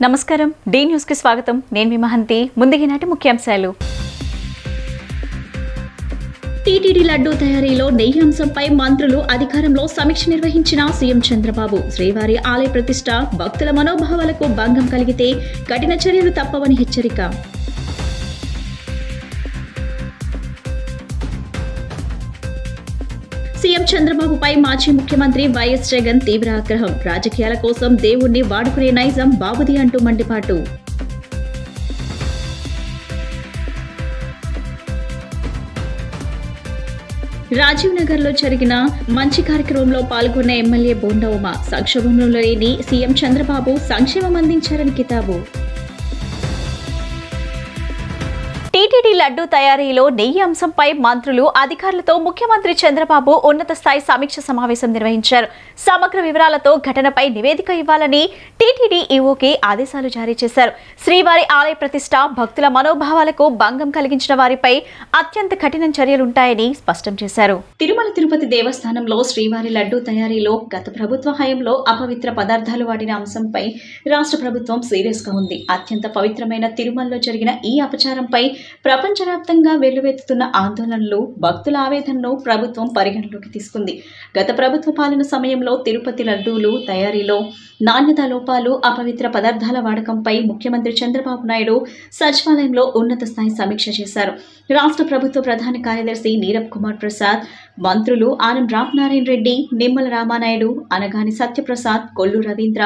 నమస్కారం D news కి స్వాగతం నేను మీ మహంతి ముందుగా నాటి ముఖ్యాంశాలు టీటీడీ లడ్డూ తయారీలో నెయ్యి అంశంపై మంత్రులు అధికారంలో సమీక్ష నిర్వహించిన సీఎం చంద్రబాబు శ్రీవారి ఆలయ ప్రతిష్ట భక్తుల మనోభావాలకు భంగం కలిగితే కఠిన చర్యలు తప్పవని హెచ్చరిక సీఎం చంద్రబాబుపై మాజీ ముఖ్యమంత్రి వైఎస్ జగన్ తీవ్ర ఆగ్రహం రాజకీయాల కోసం దేవుణ్ణి వాడుకునే నైజం బాబుది అంటూ మండిపాటు రాజీవ్ నగర్ లో జరిగిన మంచి కార్యక్రమంలో పాల్గొన్న ఎమ్మెల్యే బోండా ఉమ సంక్షోభంలో లేని సీఎం చంద్రబాబు సంక్షేమం అందించారని కితాబు టీటీడీ లడ్డూ తయారీలో నెయ్యి అంశంపై మంత్రులు అధికారులతో ముఖ్యమంత్రి చంద్రబాబు ఉన్నత స్థాయి సమీక్ష సమావేశం నిర్వహించారు. సమగ్ర వివరాలతో ఘటనపై నివేదిక ఇవ్వాలని టీటీడీ ఈవోకి ఆదేశాలు జారీ చేశారు. శ్రీవారి ఆలయ ప్రతిష్ట భక్తుల మనోభావాలకు భంగం కలిగించిన వారిపై అత్యంత కఠిన చర్యలుంటాయని స్పష్టం చేశారు. తిరుమల తిరుపతి దేవస్థానంలో శ్రీవారి లడ్డూ తయారీలో గత ప్రభుత్వ హయాంలో అపవిత్ర పదార్థాలు వాడిన అంశంపై రాష్ట్ర ప్రభుత్వం సీరియస్ గా ఉంది. అత్యంత పవిత్రమైన తిరుమలలో జరిగిన ఈ అపచారంపై ప్రపంచవ్యాప్తంగా వెల్లువెత్తుతున్న ఆందోళనలు భక్తుల ఆవేదనను ప్రభుత్వం పరిగణలోకి తీసుకుంది. గత ప్రభుత్వ పాలన సమయంలో తిరుపతి లడ్డూలు తయారీలో నాణ్యతా లోపాలు అపవిత్ర పదార్థాల వాడకంపై ముఖ్యమంత్రి చంద్రబాబు నాయుడు సచివాలయంలో ఉన్నత స్థాయి సమీక్ష చేశారు. రాష్ట్ర ప్రభుత్వ ప్రధాన కార్యదర్శి నీరబ్ కుమార్ ప్రసాద్, మంత్రులు ఆనం రామనారాయణ రెడ్డి, నిమ్మల రామానాయుడు, అనగాని సత్యప్రసాద్, కొల్లు రవీంద్ర,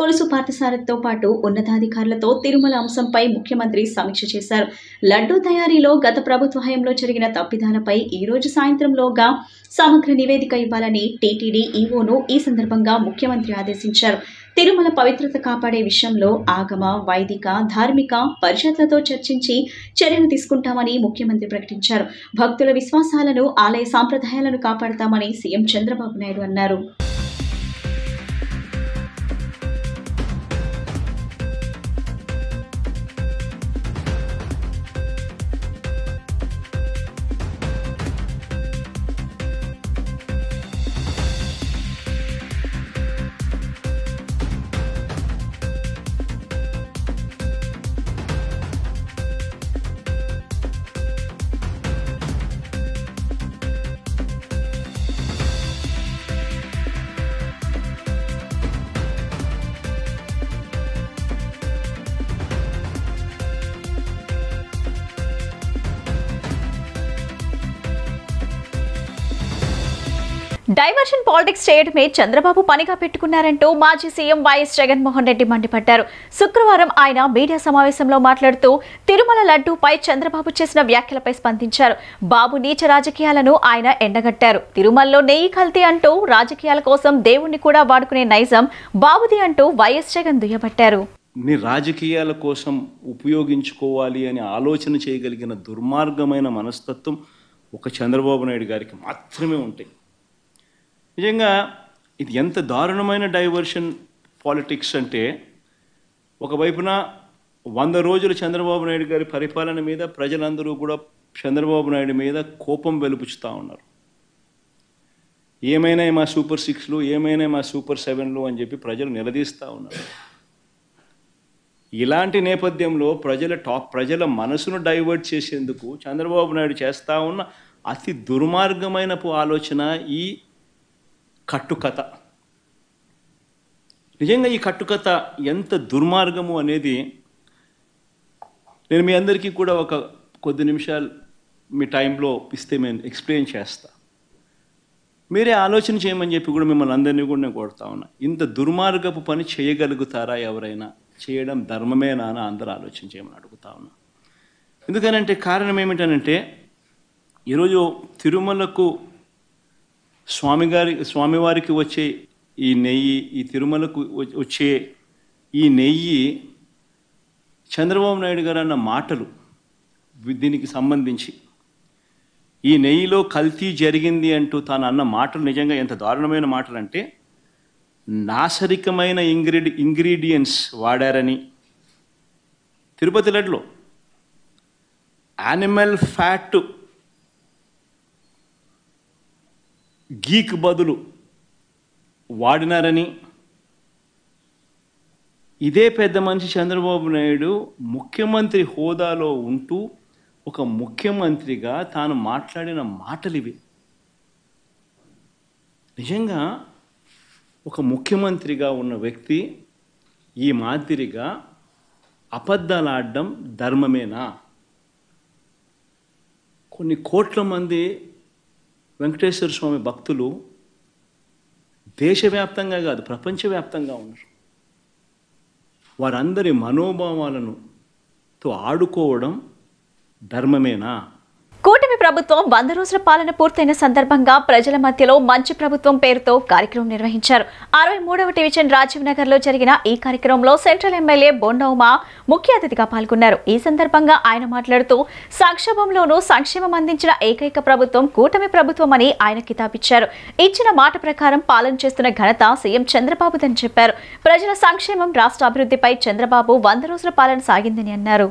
కొలుసు పార్థసారథితో పాటు ఉన్నతాధికారులతో తిరుమల అంశంపై ముఖ్యమంత్రి సమీక్ష చేశారు. లడ్డూ తయారీలో గత ప్రభుత్వ హయాంలో జరిగిన తప్పిదాలపై ఈ రోజు సాయంత్రంలోగా సమగ్ర నివేదిక ఇవ్వాలని టీటీడీ ఈవోను ఈ సందర్భంగా ముఖ్యమంత్రి ఆదేశించారు. తిరుమల పవిత్రత కాపాడే విషయంలో ఆగమ, వైదిక, ధార్మిక పరిషత్లతో చర్చించి చర్యలు తీసుకుంటామని ముఖ్యమంత్రి ప్రకటించారు. భక్తుల విశ్వాసాలను, ఆలయ సాంప్రదాయాలను కాపాడతామని సీఎం చంద్రబాబు నాయుడు అన్నారు. డైవర్షన్ పాలిటిక్స్ చేయడమే చంద్రబాబు పనిగా పెట్టుకున్నారంటూ మాజీ సీఎం వైఎస్ జగన్మోహన్ రెడ్డి మండిపడ్డారు. శుక్రవారం ఆయన మీడియా సమావేశంలో మాట్లాడుతూ తిరుమల లడ్డూపై చంద్రబాబు చేసిన వ్యాఖ్యలపై స్పందించారు. బాబు నీచ రాజకీయాలను ఆయన ఎండగట్టారు. తిరుమలలో నెయ్యి కల్తీ అంటూ రాజకీయాల కోసం దేవుణ్ణి కూడా వాడుకునే నైజం బాబుది అంటూ వైఎస్ జగన్ దుయ్యబట్టారు. నీ రాజకీయాల కోసం ఉపయోగించుకోవాలి అని ఆలోచన చేయగలిగిన దుర్మార్గమైన మనస్తత్వం ఒక చంద్రబాబు నాయుడు గారికి మాత్రమే ఉంటాయి. నిజంగా ఇది ఎంత దారుణమైన డైవర్షన్ పాలిటిక్స్ అంటే, ఒకవైపున 100 రోజులు చంద్రబాబు నాయుడు గారి పరిపాలన మీద ప్రజలందరూ కూడా చంద్రబాబు నాయుడు మీద కోపం వెలుపుచుతూ ఉన్నారు. ఏమైనా మా సూపర్ 6లు, ఏమైనా మా సూపర్ 7లు అని చెప్పి ప్రజలు నిలదీస్తూ ఉన్నారు. ఇలాంటి నేపథ్యంలో ప్రజల మనసును డైవర్ట్ చేసేందుకు చంద్రబాబు నాయుడు చేస్తూ ఉన్న అతి దుర్మార్గమైన ఆలోచన ఈ కట్టుకథ. నిజంగా ఈ కట్టుకథ ఎంత దుర్మార్గము అనేది నేను మీ అందరికీ కూడా ఒక కొద్ది నిమిషాలు మీ టైంలో ఇస్తే నేను ఎక్స్ప్లెయిన్ చేస్తా. మీరే ఆలోచన చేయమని చెప్పి కూడా మిమ్మల్ని అందరినీ కూడా నేను కొడతా ఉన్నా. ఇంత దుర్మార్గపు పని చేయగలుగుతారా ఎవరైనా? చేయడం ధర్మమేనా అని అందరూ ఆలోచన చేయమని అడుగుతా ఉన్నా. ఎందుకనంటే కారణం ఏమిటనంటే, ఈరోజు తిరుమలకు స్వామివారికి వచ్చే ఈ నెయ్యి, ఈ తిరుమలకు వచ్చే ఈ నెయ్యి చంద్రబాబు నాయుడు గారు అన్న మాటలు దీనికి సంబంధించి, ఈ నెయ్యిలో కల్తీ జరిగింది అంటూ తాను అన్న మాటలు నిజంగా ఎంత దారుణమైన మాటలు అంటే, నాశరికమైన ఇంగ్రీడియంట్స్ వాడారని, తిరుపతి లడ్డులో యానిమల్ ఫ్యాట్ గీక్ బదులు వాడినారని, ఇదే పెద్ద మనిషి చంద్రబాబు నాయుడు ముఖ్యమంత్రి హోదాలో ఉంటూ ఒక ముఖ్యమంత్రిగా తాను మాట్లాడిన మాటలు ఇవి. నిజంగా ఒక ముఖ్యమంత్రిగా ఉన్న వ్యక్తి ఈ మాదిరిగా అబద్ధాలు ఆడడం ధర్మమేనా? కొన్ని కోట్ల మంది వెంకటేశ్వర స్వామి భక్తులు దేశవ్యాప్తంగా కాదు ప్రపంచవ్యాప్తంగా ఉన్నారు. వారందరి మనోభావాలను ఆడుకోవడం ధర్మమేనా? కూటమి ప్రభుత్వం 100 రోజుల పాలన పూర్తయిన సందర్భంగా ప్రజల మధ్యలో మంచి ప్రభుత్వం పేరుతో కార్యక్రమం నిర్వహించారు. 63వ డివిజన్ రాజీవ్ నగర్ లో జరిగిన ఈ కార్యక్రమంలో సెంట్రల్ ఎమ్మెల్యే బొండా ఉమ ముఖ్య అతిథిగా పాల్గొన్నారు. ఈ సందర్భంగా ఆయన మాట్లాడుతూ సంక్షోభంలోనూ సంక్షేమం అందించిన ఏకైక ప్రభుత్వం కూటమి ప్రభుత్వం అని ఆయన కితాబిచ్చారు. ఇచ్చిన మాట ప్రకారం పాలన చేస్తున్న ఘనత సీఎం చంద్రబాబుదని చెప్పారు. ప్రజల సంక్షేమం రాష్ట్ర అభివృద్ధిపై చంద్రబాబు 100 రోజుల పాలన సాగిందని అన్నారు.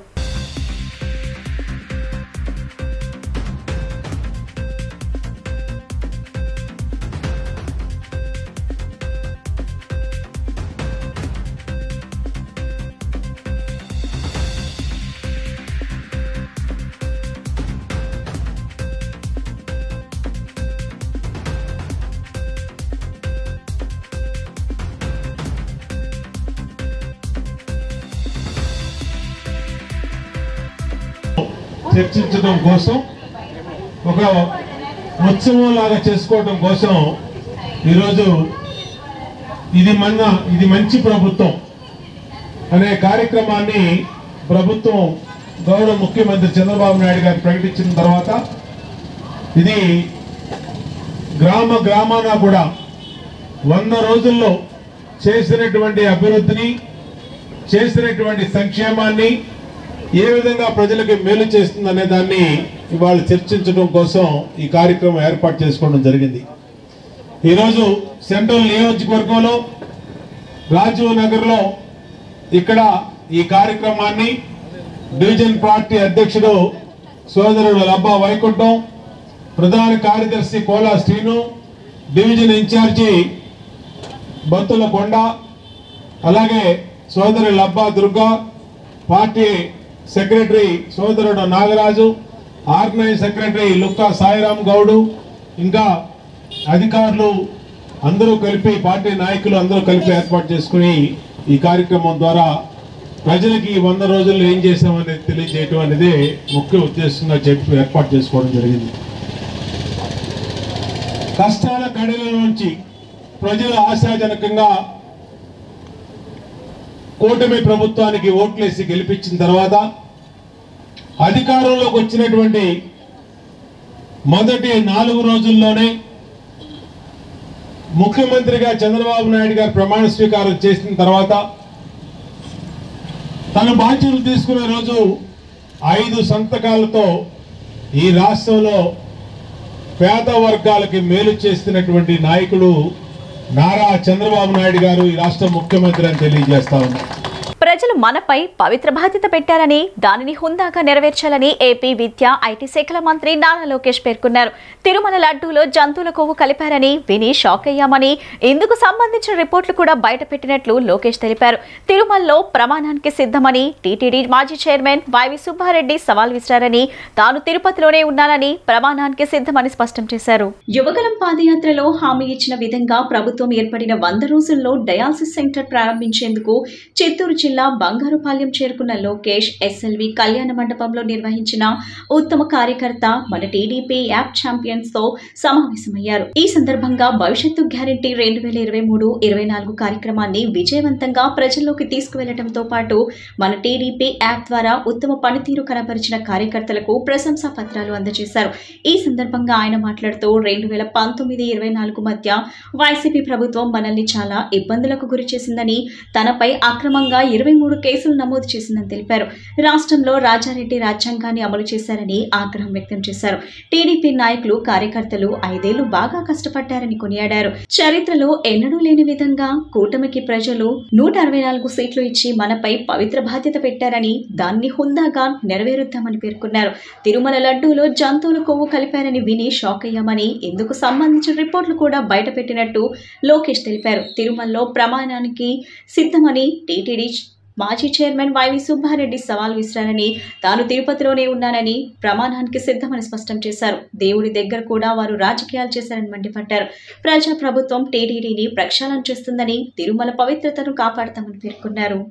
చర్చించడం కోసం ఒక ఉత్సవం లాగా చేసుకోవడం కోసం ఈరోజు ఇది మంచి ప్రభుత్వం అనే కార్యక్రమాన్ని ప్రభుత్వం గౌరవ ముఖ్యమంత్రి చంద్రబాబు నాయుడు గారు ప్రకటించిన తర్వాత ఇది గ్రామాన కూడా 100 రోజుల్లో చేసినటువంటి అభివృద్ధిని చేసినటువంటి సంక్షేమాన్ని ఏ విధంగా ప్రజలకు మేలు చేస్తుందనే దాన్ని ఇవాళ చర్చించడం కోసం ఈ కార్యక్రమం ఏర్పాటు చేసుకోవడం జరిగింది. ఈరోజు సెంట్రల్ నియోజకవర్గంలో రాజీవ్ నగర్లో ఇక్కడ ఈ కార్యక్రమాన్ని డివిజన్ పార్టీ అధ్యక్షుడు సోదరుడు లబ్బా వైకుంఠం, ప్రధాన కార్యదర్శి కోలా శ్రీను, డివిజన్ ఇన్ఛార్జి బత్తుల కొండ, అలాగే సోదరు లబ్బా దుర్గా, పార్టీ సెక్రటరీ సోదరుడు నాగరాజు, ఆర్గనైజ్ సెక్రటరీ లుక్కా సాయిరామ్ గౌడు, ఇంకా అధికారులు అందరూ కలిపి పార్టీ నాయకులు అందరూ కలిపి ఏర్పాటు చేసుకుని ఈ కార్యక్రమం ద్వారా ప్రజలకి 100 రోజుల్లో ఏం చేశామనేది తెలియజేయటం అనేది ముఖ్య ఉద్దేశంగా చెప్పి ఏర్పాటు చేసుకోవడం జరిగింది. కష్టాల కడల నుంచి ప్రజలు ఆశాజనకంగా కూటమి ప్రభుత్వానికి ఓట్లేసి గెలిపించిన తర్వాత అధికారంలోకి వచ్చినటువంటి మొదటి 4 రోజుల్లోనే ముఖ్యమంత్రిగా చంద్రబాబు నాయుడు గారు ప్రమాణ స్వీకారం చేసిన తర్వాత తన బాధ్యతలు తీసుకునే రోజు 5 సంతకాలతో ఈ రాష్ట్రంలో పేద వర్గాలకి మేలు చేస్తున్నటువంటి నాయకుడు నారా చంద్రబాబు నాయుడు గారు ఈ రాష్ట్ర ముఖ్యమంత్రి అని తెలియజేస్తా ఉన్నారు. ప్రజలు మనపై పవిత్ర బాధ్యత పెట్టారని దానిని హుందాగా నెరవేర్చాలని ఏపీ విద్యా ఐటీ శాఖల మంత్రి నారా లోకేష్ పేర్కొన్నారు. తిరుమల లడ్డూలో జంతువుల కొవ్వు కలిపారని విని షాక్ అయ్యామని, ఇందుకు సంబంధించిన రిపోర్టులు కూడా బయటపెట్టినట్లు లోకేష్ తెలిపారు. తిరుమలలో ప్రమాణానికి సిద్ధమని టీటీడీ మాజీ చైర్మన్ వైవి సుబ్బారెడ్డి సవాల్ విసిరారని, తాను తిరుపతిలోనే ఉన్నానని ప్రమాణానికి సిద్ధమని స్పష్టం చేశారు. యువగలం పాదయాత్రలో హామీ ఇచ్చిన విధంగా ప్రభుత్వం ఏర్పడిన 100 రోజుల్లో డయాలసిస్ సెంటర్ ప్రారంభించేందుకు చిత్తూరు జిల్లా బంగారుపాలెం చేరుకున్న లోకేష్ ఎస్ఎల్వి కళ్యాణ మండపంలో నిర్వహించిన ఉత్తమ కార్యకర్త మన టీడీపీ యాప్ ఛాంపియన్స్ తో సమావేశమయ్యారు. ఈ సందర్భంగా భవిష్యత్తు గ్యారంటీ 2023-24 కార్యక్రమాన్ని విజయవంతంగా ప్రజల్లోకి తీసుకువెళ్లడంతో పాటు మన టీడీపీ యాప్ ద్వారా ఉత్తమ పనితీరు కనబరిచిన కార్యకర్తలకు ప్రశంసా పత్రాలు అందజేశారు. ఈ సందర్భంగా ఆయన మాట్లాడుతూ 2019-24 మధ్య వైసీపీ ప్రభుత్వం మనల్ని చాలా ఇబ్బందులకు గురి చేసిందని, తనపై అక్రమంగా 23 3 కేసులు నమోదు చేసిందని తెలిపారు. రాష్ట్రంలో రాజారెడ్డి రాజ్యాంగాన్ని అమలు చేశారని ఆగ్రహం వ్యక్తం చేశారు. టీడీపీ నాయకులు కార్యకర్తలు 5 ఏళ్లు బాగా కష్టపడ్డారని కొనియాడారు. చరిత్రలో ఎన్నడూ లేని విధంగా కూటమికి ప్రజలు 164 సీట్లు ఇచ్చి మనపై పవిత్ర బాధ్యత పెట్టారని దాన్ని హుందాగా నెరవేరుద్దామని పేర్కొన్నారు. తిరుమల లడ్డూలో జంతువుల కొవ్వు కలిపారని విని షాక్ అయ్యామని, ఇందుకు సంబంధించిన రిపోర్టులు కూడా బయటపెట్టినట్టు లోకేష్ తెలిపారు. తిరుమలలో ప్రమాణానికి సిద్ధమని టీటీడీ మాజీ చైర్మన్ వైవి సుబ్బారెడ్డి సవాల్ విసిరారని, తాను తిరుపతిలోనే ఉన్నానని, ప్రమాణానికి సిద్ధమని స్పష్టం చేశారు. దేవుడి దగ్గర కూడా వారు రాజకీయాలు చేశారని మండిపడ్డారు. ప్రజాప్రభుత్వం టీటీడీని ప్రక్షాళన చేస్తుందని, తిరుమల పవిత్రతను కాపాడతామని పేర్కొన్నారు.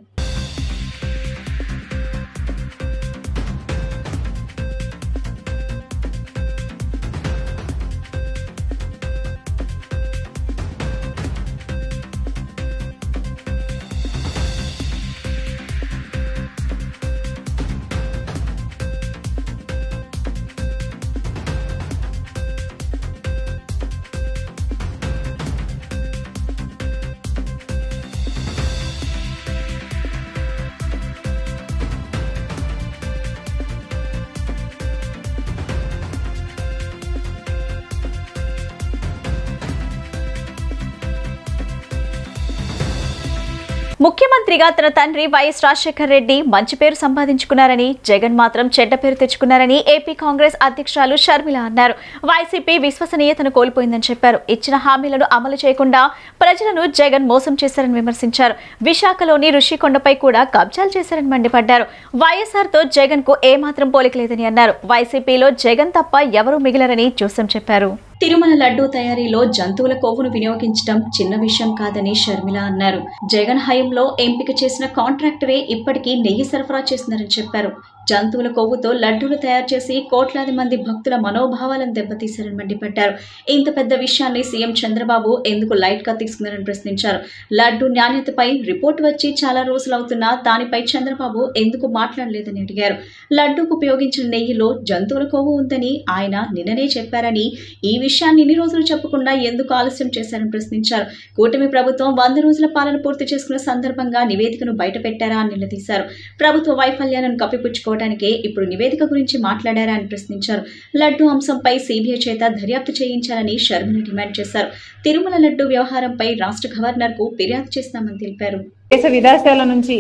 ముఖ్యమంత్రిగా తన తండ్రి వైఎస్ రాజశేఖర రెడ్డి మంచి పేరు సంపాదించుకున్నారని, జగన్ మాత్రం చెడ్డ పేరు తెచ్చుకున్నారని ఏపీ కాంగ్రెస్ అధ్యక్షురాలు షర్మిల అన్నారు. వైసీపీ విశ్వసనీయతను కోల్పోయిందని చెప్పారు. ఇచ్చిన హామీలను అమలు చేయకుండా ప్రజలను జగన్ మోసం చేశారని విమర్శించారు. విశాఖలోని ఋషికొండపై కూడా కబ్జాలు చేశారని మండిపడ్డారు. వైఎస్ఆర్తో జగన్ కు ఏమాత్రం పోలికలేదని అన్నారు. వైసీపీలో జగన్ తప్ప ఎవరూ మిగిలరని జోసం చెప్పారు. తిరుమల లడ్డూ తయారీలో జంతువుల కొవ్వును వినియోగించడం చిన్న విషయం కాదని షర్మిల అన్నారు. జగన్ హయాంలో ఎంపిక చేసిన కాంట్రాక్టరే ఇప్పటికీ నెయ్యి సరఫరా చేస్తున్నారని చెప్పారు. జంతువుల కొవ్వుతో లడ్డూలు తయారు చేసి కోట్లాది మంది భక్తుల మనోభావాలను దెబ్బతీశారని మండిపడ్డారు. ఇంత పెద్ద విషయాన్ని సీఎం చంద్రబాబు ఎందుకు లైట్ గా తీసుకున్నారని ప్రశ్నించారు. లడ్డూ నాణ్యతపై రిపోర్టు వచ్చి చాలా రోజులవుతున్నా దానిపై చంద్రబాబు ఎందుకు మాట్లాడలేదని అడిగారు. లడ్డూకు ఉపయోగించిన నెయ్యిలో జంతువుల కొవ్వు ఉందని ఆయన నిన్ననే చెప్పారని, ఈ విషయాన్ని ఇన్ని రోజులు చెప్పకుండా ఎందుకు ఆలస్యం చేశారని ప్రశ్నించారు. కూటమి ప్రభుత్వం 100 రోజుల పాలన పూర్తి చేసుకున్న సందర్భంగా నివేదికను బయటపెట్టారా అని నిలదీశారు. ప్రభుత్వ వైఫల్యాలను కప్పిపుచ్చుకోవడానికే ఇప్పుడు నివేదిక గురించి మాట్లాడారా అని ప్రశ్నించారు. లడ్డూ అంశంపై సిబిఐ చేత దర్యాప్తు చేయించాలని షర్మిల డిమాండ్ చేశారు. తిరుమల లడ్డూ వ్యవహారంపై రాష్ట్ర గవర్నర్ కు ఫిర్యాదు చేస్తామని తెలిపారు. దేశ విదేశాల నుంచి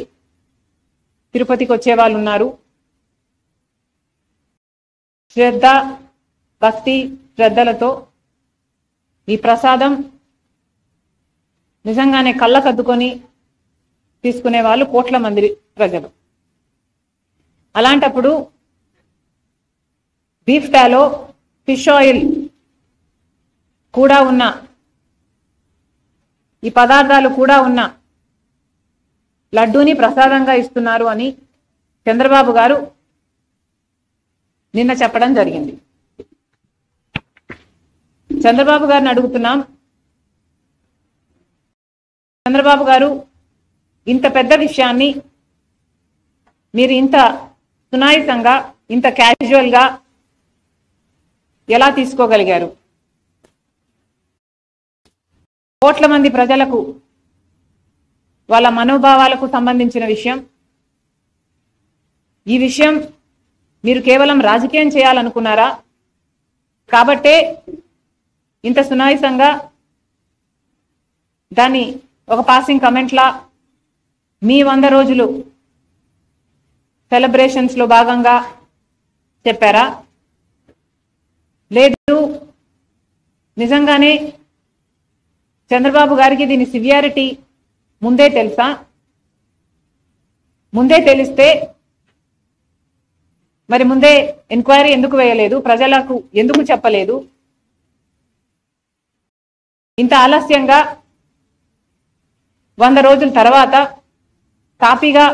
తిరుపతికి వచ్చే వాళ్ళు ఉన్నారు. శ్రద్ధ, భక్తి, శ్రద్ధలతో ఈ ప్రసాదం నిజంగానే కళ్ళకద్దుకొని తీసుకునే వాళ్ళు కోట్ల మంది ప్రజలు. అలాంటప్పుడు బీఫ్ టాలో, ఫిష్ ఆయిల్ కూడా ఉన్న, ఈ పదార్థాలు కూడా ఉన్న లడ్డూని ప్రసాదంగా ఇస్తున్నారు అని చంద్రబాబు గారు నిన్న చెప్పడం జరిగింది. చంద్రబాబు గారిని అడుగుతున్నాం, చంద్రబాబు గారు ఇంత పెద్ద విషయాన్ని మీరు ఇంత సునాయాసంగా, ఇంత క్యాజువల్ గా ఎలా తీసుకోగలిగారు? కోట్ల మంది ప్రజలకు వాళ్ళ మనోభావాలకు సంబంధించిన విషయం. ఈ విషయం మీరు కేవలం రాజకీయం చేయాలనుకున్నారా? కాబట్టే ఇంత సునాయాసంగా దాన్ని ఒక పాసింగ్ కమెంట్లా మీ 100 రోజులు సెలబ్రేషన్స్ లో భాగంగా చెప్పారా? లేదు నిజంగానే చంద్రబాబు గారికి దీని సివియారిటీ ముందే తెలుసా? ముందే తెలిస్తే మరి ముందే ఎంక్వైరీ ఎందుకు వేయలేదు? ప్రజలకు ఎందుకు చెప్పలేదు? ఇంత ఆలస్యంగా 100 రోజుల తర్వాత కాపీగా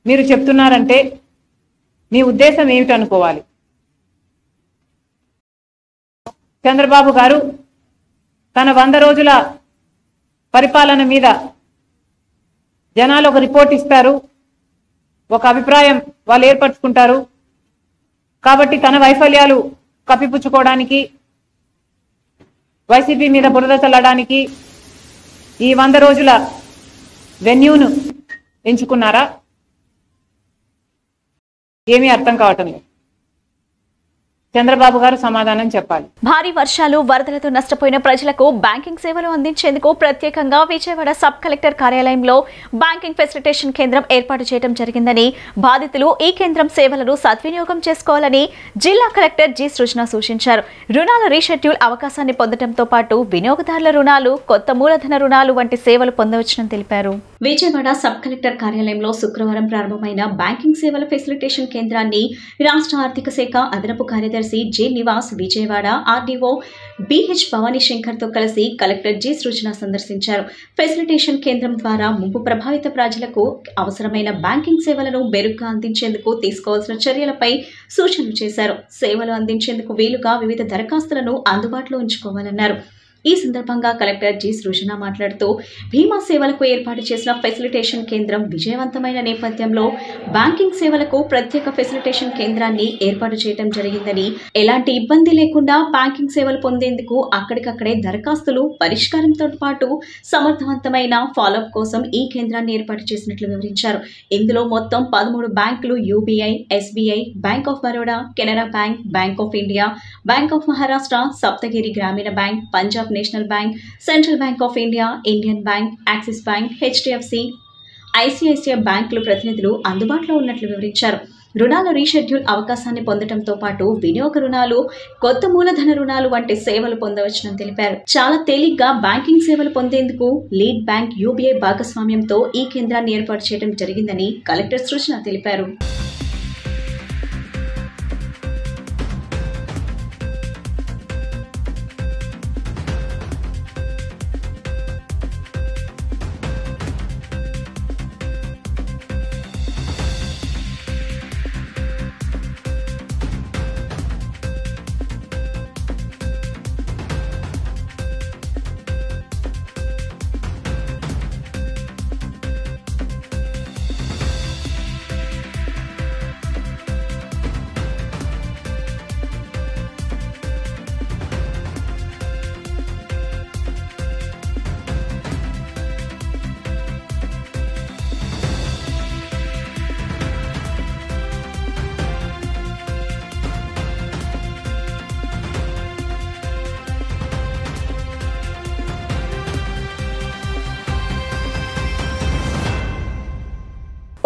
మీరు చెప్తున్నారంటే మీ ఉద్దేశం ఏమిటనుకోవాలి? చంద్రబాబు గారు తన 100 రోజుల పరిపాలన మీద జనాలు ఒక రిపోర్ట్ ఇస్తారు, ఒక అభిప్రాయం వాళ్ళు ఏర్పరచుకుంటారు. కాబట్టి తన వైఫల్యాలు కప్పిపుచ్చుకోవడానికి, వైసీపీ మీద బురద చల్లడానికి ఈ 100 రోజుల వెన్యూను ఎంచుకున్నారా? ఏమీ అర్థం కావటం లేదు. చంద్రబాబు గారు సమాధానం చెప్పాలి. భారీ వర్షాలు వరదలతో నష్టపోయిన ప్రజలకు బ్యాంకింగ్ సేవలు అందించేందుకు ప్రత్యేకంగా విజయవాడ సబ్ కలెక్టర్ కార్యాలయంలో బ్యాంకింగ్ ఫెసిలిటేషన్ కేంద్రం ఏర్పాటు చేయడం జరిగిందని, బాధితులు ఈ కేంద్రం సేవలను సద్వినియోగం చేసుకోవాలని జిల్లా కలెక్టర్ జి సృజన సూచించారు. రుణాల రీషెడ్యూల్ అవకాశాన్ని పొందడంతో పాటు వినియోగదారుల రుణాలు, కొత్త మూలధన రుణాలు వంటి సేవలు పొందవచ్చునని తెలిపారు. విజయవాడ సబ్ కలెక్టర్ కార్యాలయంలో శుక్రవారం ప్రారంభమైన బ్యాంకింగ్ సేవల ఫెసిలిటేషన్ కేంద్రాన్ని రాష్ట్ర ఆర్థిక శాఖ అదనపు కార్యదర్శి J Nivas, Vijayawada RDO B H Bhavani Shankar తో కలిసి కలెక్టర్ జి సృజన సందర్శించారు. ఫెసిలిటేషన్ కేంద్రం ద్వారా ముంపు ప్రభావిత ప్రజలకు అవసరమైన బ్యాంకింగ్ సేవలను మెరుగ్గా అందించేందుకు తీసుకోవాల్సిన చర్యలపై సూచనలు చేశారు. సేవలు అందించేందుకు వీలుగా వివిధ దరఖాస్తులను అందుబాటులో ఉంచుకోవాలన్నారు. ఈ సందర్భంగా కలెక్టర్ జి సృజన మాట్లాడుతూ, బీమా సేవలకు ఏర్పాటు చేసిన ఫెసిలిటేషన్ కేంద్రం విజయవంతమైన నేపథ్యంలో బ్యాంకింగ్ సేవలకు ప్రత్యేక ఫెసిలిటేషన్ కేంద్రాన్ని ఏర్పాటు చేయడం జరిగిందని, ఎలాంటి ఇబ్బంది లేకుండా బ్యాంకింగ్ సేవలు పొందేందుకు అక్కడికక్కడే దరఖాస్తులు పరిష్కారంతో పాటు సమర్థవంతమైన ఫాలోఅప్ కోసం ఈ కేంద్రాన్ని ఏర్పాటు చేసినట్లు వివరించారు. ఇందులో మొత్తం 13 బ్యాంకులు UBI, SBI, bank of Baroda, Canara bank, bank of India, bank of Maharashtra, Saptagiri Grameena bank, Punjab national bank, central bank of India, Indian bank, Axis bank, HDFC, ICICI బ్యాంకులు ప్రతినిధులు అందుబాటులో ఉన్నట్లు వివరించారు. రుణాల రీషెడ్యూల్ అవకాశాన్ని పొందడంతో పాటు వినియోగ రుణాలు, కొత్త మూలధన రుణాలు వంటి సేవలు పొందవచ్చునని తెలిపారు. చాలా తేలిగ్గా బ్యాంకింగ్ సేవలు పొందేందుకు లీడ్ బ్యాంక్ యూబీఐ భాగస్వామ్యంతో ఈ కేంద్రాన్ని ఏర్పాటు చేయడం జరిగిందని కలెక్టర్ సృజన తెలిపారు.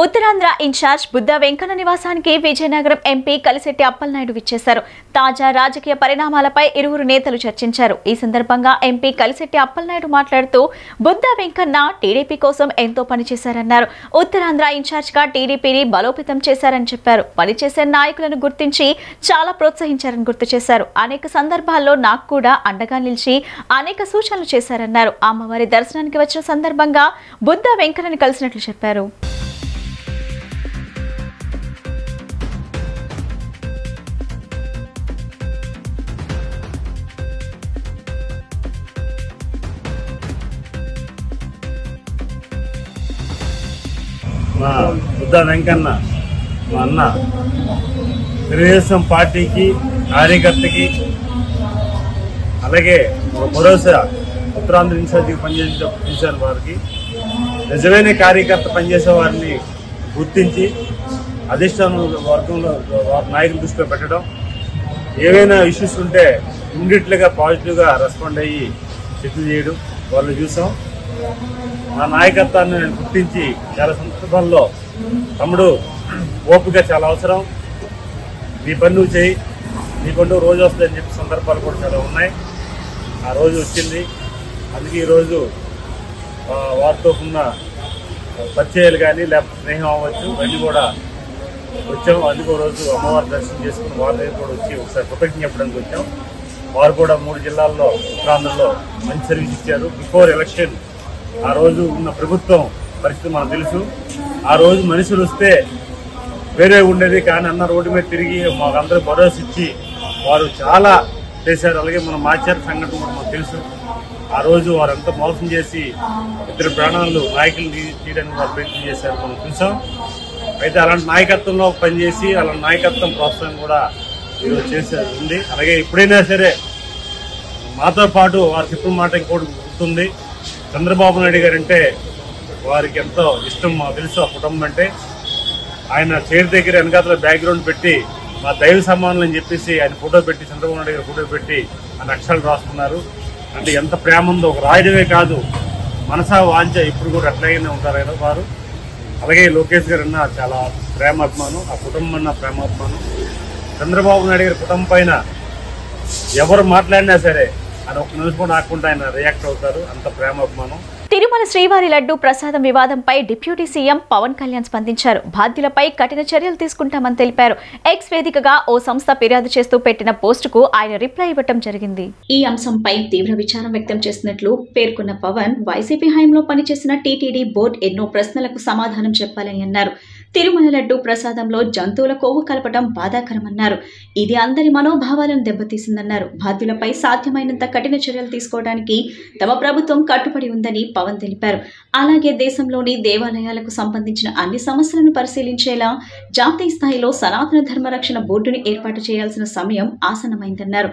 ఉత్తరాంధ్ర ఇన్ఛార్జ్ బుద్ధ వెంకన్న నివాసానికి విజయనగరం ఎంపీ కలిశెట్టి అప్పలనాయుడు విచ్చేశారు. తాజా రాజకీయ పరిణామాలపై ఇరువురు నేతలు చర్చించారు. ఈ సందర్భంగా ఎంపీ కలిశెట్టి అప్పలనాయుడు మాట్లాడుతూ, బుద్ధ వెంకన్న టీడీపీ కోసం ఎంతో పనిచేశారన్నారు. ఉత్తరాంధ్ర ఇన్ఛార్జ్ గా టీడీపీని బలోపేతం చేశారని చెప్పారు. పనిచేసే నాయకులను గుర్తించి చాలా ప్రోత్సహించారని గుర్తు చేశారు. అనేక సందర్భాల్లో నాకు కూడా అండగా నిలిచి అనేక సూచనలు చేశారన్నారు. అమ్మవారి దర్శనానికి వచ్చిన సందర్భంగా బుద్ధ వెంకన్నని కలిసినట్లు చెప్పారు. మా బుద్ధ వెంకన్న మా అన్న తెలుగుదేశం పార్టీకి కార్యకర్తకి అలాగే భరోసా ఉత్తరాంధ్ర ఇన్ఛార్జికి పనిచేసిన వారికి నిజమైన కార్యకర్త పనిచేసే వారిని గుర్తించి అధిష్టాన వర్గంలో నాయకుల దృష్టిలో పెట్టడం, ఏవైనా ఇష్యూస్ ఉంటే ఇమ్మీడియట్గా పాజిటివ్గా రెస్పాండ్ అయ్యి సెటిల్ చేయడం వాళ్ళు చూసాం. నా నాయకత్వాన్ని నేను గుర్తించి చాలా సందర్భాల్లో తమ్ముడు ఓపిక చాలా అవసరం, నీ పని నువ్వు చేయి, నీకంటూ రోజు వస్తుందని చెప్పే సందర్భాలు కూడా చాలా ఉన్నాయి. ఆ రోజు వచ్చింది. అందుకే ఈరోజు వారితో ఉన్న పరిచయాలు కానీ లేకపోతే స్నేహం అవ్వచ్చు అన్నీ కూడా వచ్చాం. అందుకో రోజు అమ్మవారి దర్శనం చేసుకుని వారి దగ్గర కూడా వచ్చి ఒకసారి కృతజ్ఞత చెప్పడానికి వచ్చాం. వారు కూడా 3 జిల్లాల్లో ఉత్తరాంధ్రలో మంచి సర్వీస్ ఇచ్చారు. బిఫోర్ ఎలక్షన్ ఆ రోజు ఉన్న ప్రభుత్వం పరిస్థితి మనకు తెలుసు. ఆ రోజు మనుషులు వస్తే వేరే ఉండేది, కానీ అన్న రోడ్డు మీద తిరిగి మాకందరూ భరోసా ఇచ్చి వారు చాలా చేశారు. అలాగే మన మాచారి సంఘటన కూడా మనకు తెలుసు. ఆ రోజు వారు ఎంత మోసం చేసి 2 ప్రాణాలు నాయకులు తీయడానికి వారు ప్రయత్నం చేశారు మనం చూసాం. అయితే అలాంటి నాయకత్వంలో పనిచేసి అలాంటి నాయకత్వం ప్రోత్సాహం కూడా ఈరోజు చేసేది ఉంది. అలాగే ఎప్పుడైనా సరే మాతో పాటు వారు చెప్పిన మాట ఇంకోటి గుర్తుంది, చంద్రబాబు నాయుడు గారు అంటే వారికి ఎంతో ఇష్టం మాకు తెలుసు. ఆ కుటుంబం అంటే ఆయన చైర్ దగ్గర వెనకాతల బ్యాక్గ్రౌండ్ పెట్టి మా దైవ సమానులు అని చెప్పేసి ఆయన ఫోటో పెట్టి, చంద్రబాబు నాయుడు గారి ఫోటో పెట్టి ఆయన అక్షరాలు రాసుకున్నారు. అంటే ఎంత ప్రేమ ఉందో, ఒక రాయడమే కాదు మనసా వాంచ ఇప్పుడు కూడా అట్లాగనే ఉంటారు ఆయన వారు. అలాగే లోకేష్ గారు అన్న చాలా ప్రేమాత్మానం, ఆ కుటుంబం అన్న ప్రేమాత్మానం. చంద్రబాబు నాయుడు గారి కుటుంబం పైన ఎవరు మాట్లాడినా సరే ఆయన ఒక్క నిమిషం కూడా ఆకుండా ఆయన రియాక్ట్ అవుతారు, అంత ప్రేమాత్మానం. తిరుమల శ్రీవారి లడ్డు ప్రసాదం వివాదంపై డిప్యూటీ సీఎం పవన్ కళ్యాణ్ స్పందించారు. బాధ్యులపై కఠిన చర్యలు తీసుకుంటామని తెలిపారు. ఎక్స్ వేదికగా ఓ సంస్థ ఫిర్యాదు చేస్తూ పెట్టిన పోస్టుకు ఆయన రిప్లై ఇవ్వటం జరిగింది. ఈ అంశంపై తీవ్ర విచారం వ్యక్తం చేసినట్లు పేర్కొన్న పవన్, వైసీపీ హయాంలో పనిచేసిన టీటీడీ బోర్డు ఎన్నో ప్రశ్నలకు సమాధానం చెప్పాలని అన్నారు. తిరుమల లడ్డు ప్రసాదంలో జంతువుల కొవ్వు కలపడం బాధాకరమన్నారు. ఇది అందరి మనోభావాలను దెబ్బతీసిందన్నారు. బాధ్యులపై సాధ్యమైనంత కఠిన చర్యలు తీసుకోవడానికి తమ ప్రభుత్వం కట్టుబడి ఉందని పవన్ తెలిపారు. అలాగే దేశంలోని దేవాలయాలకు సంబంధించిన అన్ని సమస్యలను పరిశీలించేలా జాతీయ స్థాయిలో సనాతన ధర్మ రక్షణ బోర్డుని ఏర్పాటు చేయాల్సిన సమయం ఆసన్నమైందన్నారు.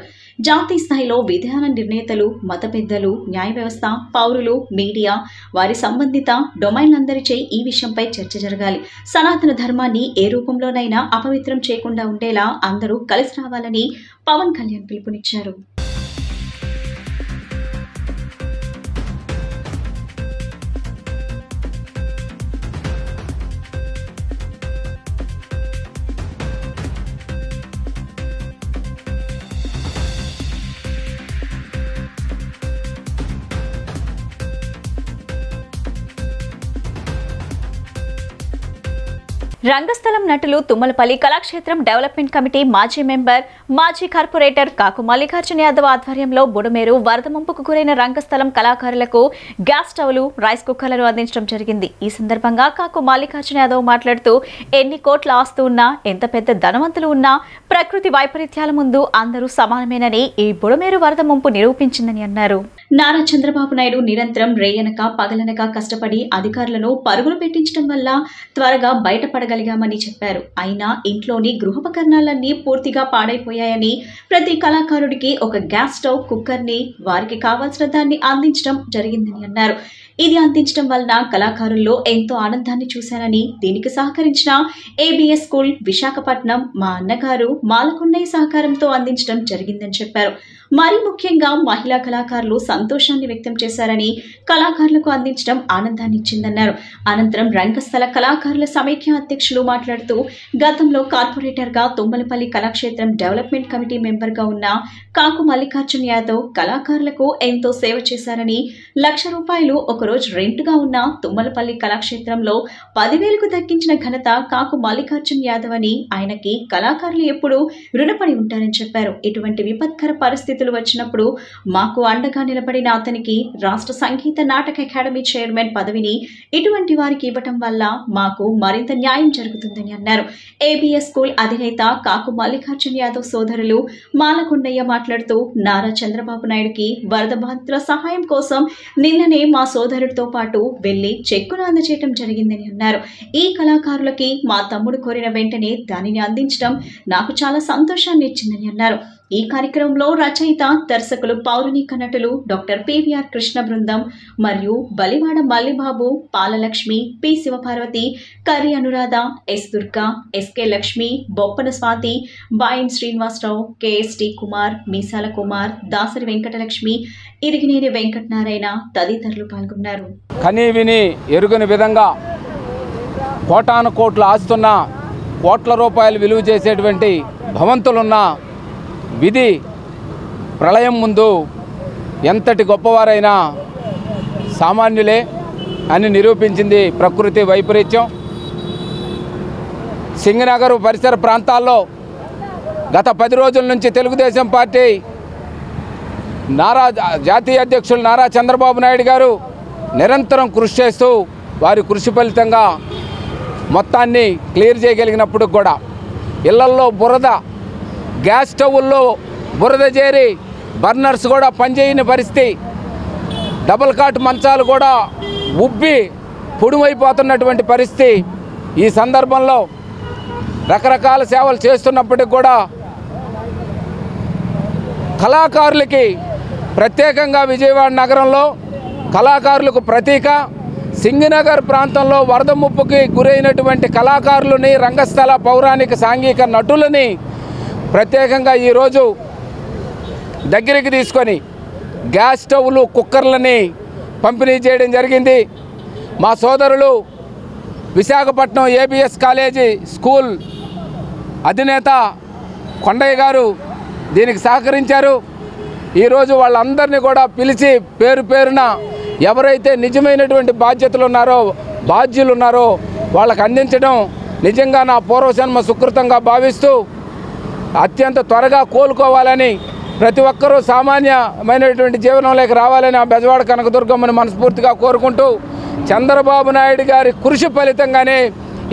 జాతీయ స్థాయిలో విధాన నిర్ణేతలు, మత పెద్దలు, న్యాయ వ్యవస్థ, పౌరులు, మీడియా, వారి సంబంధిత డొమైన్లందరిచే ఈ విషయంపై చర్చ జరగాలి. సనాతన ధర్మాన్ని ఏ రూపంలోనైనా అపవిత్రం చేయకుండా ఉండేలా అందరూ కలిసి రావాలని పవన్ కళ్యాణ్ పిలుపునిచ్చారు. రంగస్థలం నటులు తుమ్మలపల్లి కళాక్షేత్రం డెవలప్మెంట్ కమిటీ మాజీ మెంబర్, మాజీ కార్పొరేటర్ కాకు మల్లికార్జున యాదవ్ ఆధ్వర్యంలో బుడమేరు వరద ముంపుకు గురైన రంగస్థలం కళాకారులకు గ్యాస్ స్టవ్లు, రైస్ కుక్కర్లను అందించడం జరిగింది. ఈ సందర్భంగా కాకు మల్లికార్జున యాదవ్ మాట్లాడుతూ, ఎన్ని కోట్ల ఆస్తు ఉన్నా, ఎంత పెద్ద ధనవంతులు ఉన్నా ప్రకృతి వైపరీత్యాల ముందు అందరూ సమానమేనని ఈ బుడమేరు వరద ముంపు నిరూపించిందని అన్నారు. నారా చంద్రబాబు నాయుడు నిరంతరం రేయనక పగలనక కష్టపడి అధికారులను పరుగులు పెట్టించడం వల్ల త్వరగా బయటపడగలిగామని చెప్పారు. అయినా ఇంట్లోని గృహోపకరణాలన్నీ పూర్తిగా పాడైపోయాయని, ప్రతి కళాకారుడికి ఒక గ్యాస్ స్టవ్, కుక్కర్ని వారికి కావాల్సిన దాన్ని అందించడం జరిగిందని అన్నారు. ఇది అందించడం వలన కళాకారుల్లో ఎంతో ఆనందాన్ని చూశానని, దీనికి సహకరించిన ఏబిఎస్ స్కూల్ విశాఖపట్నం మా అన్నగారు మాలకొండయ్య సహకారంతో అందించడం జరిగిందని చెప్పారు. మరీ ముఖ్యంగా మహిళా కళాకారులు సంతోషాన్ని వ్యక్తం చేశారని, కళాకారులకు అందించడం ఆనందాన్ని ఇచ్చిందన్నారు. అనంతరం రంగస్థల కళాకారుల సమైక్య అధ్యక్షులు మాట్లాడుతూ, గతంలో కార్పొరేటర్ గా Tummalapalli Kalakshetram development committee member గా ఉన్న కాకు మల్లికార్జున యాదవ్ కళాకారులకు ఎంతో సేవ చేశారని, ₹1,00,000 ఒకరోజు రెంట్ గా ఉన్న తుమ్మలపల్లి కళాక్షేత్రంలో 10,000కు దక్కించిన ఘనత కాకు మల్లికార్జున యాదవ్ అని, ఆయనకి కళాకారులు ఎప్పుడూ రుణపడి ఉంటారని చెప్పారు. ఇటువంటి విపత్కర పరిస్థితులు వచ్చినప్పుడు మాకు అండగా నిలబడిన అతనికి రాష్ట్ర సంగీత నాటక అకాడమీ చైర్మన్ పదవిని ఇటువంటి వారికి ఇవ్వటం వల్ల మాకు మరింత న్యాయం జరుగుతుందని అన్నారు. ఏబిఎస్ స్కూల్ అధినేత కాకు మల్లికార్జున యాదవ్ సోదరులు మాలకొండయ్య మాట్లాడుతూ, నారా చంద్రబాబు నాయుడుకి వరద బాధితుల సహాయం కోసం నిన్ననే మా సోదరుడితో పాటు వెళ్లి చెక్కును అందజేయడం జరిగిందని అన్నారు. ఈ కళాకారులకి మా తమ్ముడు కోరిన వెంటనే దానిని అందించడం నాకు చాలా సంతోషాన్ని ఇచ్చిందని అన్నారు. ఈ కార్యక్రమంలో రచయిత, దర్శకులు, పౌరాణిక నటులు డాక్టర్ పివిఆర్ కృష్ణ బృందం మరియు Balivada Mallibabu, Palalakshmi, P Sivaparvathi, Karri Anuradha, S Durga, SK Lakshmi, Boppana Swathi, Bayin Srinivasarao, KST Kumar, Meesala Kumar, Dasari Venkatalakshmi, Irigineni Venkatanarayana తదితరులు పాల్గొన్నారు. కనీ విని ఎరుగని విధంగా కోటాను కోట్లు ఆస్తున్న, కోట్ల రూపాయలు విలువ చేసేటువంటి భవంతులున్న విధి ప్రళయం ముందు ఎంతటి గొప్పవారైనా సామాన్యులే అని నిరూపించింది ప్రకృతి వైపరీత్యం. సింగనగర్ పరిసర ప్రాంతాల్లో గత 10 రోజుల నుంచి తెలుగుదేశం పార్టీ జాతీయ అధ్యక్షులు నారా చంద్రబాబు నాయుడు గారు నిరంతరం కృషి చేస్తూ వారి కృషి ఫలితంగా మొత్తాన్ని క్లియర్ చేయగలిగినప్పుడు కూడా ఇళ్లల్లో బురద, గ్యాస్ స్టవ్ల్లో బురద చేరి బర్నర్స్ కూడా పనిచేయని పరిస్థితి, డబుల్ కాట్ మంచాలు కూడా ఉబ్బి పొడిమైపోతున్నటువంటి పరిస్థితి. ఈ సందర్భంలో రకరకాల సేవలు చేస్తున్నప్పటికి కూడా కళాకారులకి ప్రత్యేకంగా విజయవాడ నగరంలో కళాకారులకు ప్రతీక సింగనగర్ ప్రాంతంలో వరద ముప్పుకి గురైనటువంటి కళాకారులని, రంగస్థల పౌరాణిక సాంఘిక నటులని ప్రత్యేకంగా ఈరోజు దగ్గరికి తీసుకొని గ్యాస్ స్టవ్లు, కుక్కర్లని పంపిణీ చేయడం జరిగింది. మా సోదరులు విశాఖపట్నం ఏబిఎస్ కాలేజీ స్కూల్ అధినేత కొండయ్య గారు దీనికి సహకరించారు. ఈరోజు వాళ్ళందరినీ కూడా పిలిచి పేరు పేరున ఎవరైతే నిజమైనటువంటి బాధ్యులు ఉన్నారో వాళ్ళకు అందించడం నిజంగా నా పూర్వజన్మ సుకృతంగా భావిస్తూ అత్యంత త్వరగా కోలుకోవాలని, ప్రతి ఒక్కరూ సామాన్యమైనటువంటి జీవనంలోకి రావాలని ఆ బెజవాడ కనకదుర్గమ్మని మనస్ఫూర్తిగా కోరుకుంటూ, చంద్రబాబు నాయుడు గారి కృషి ఫలితంగానే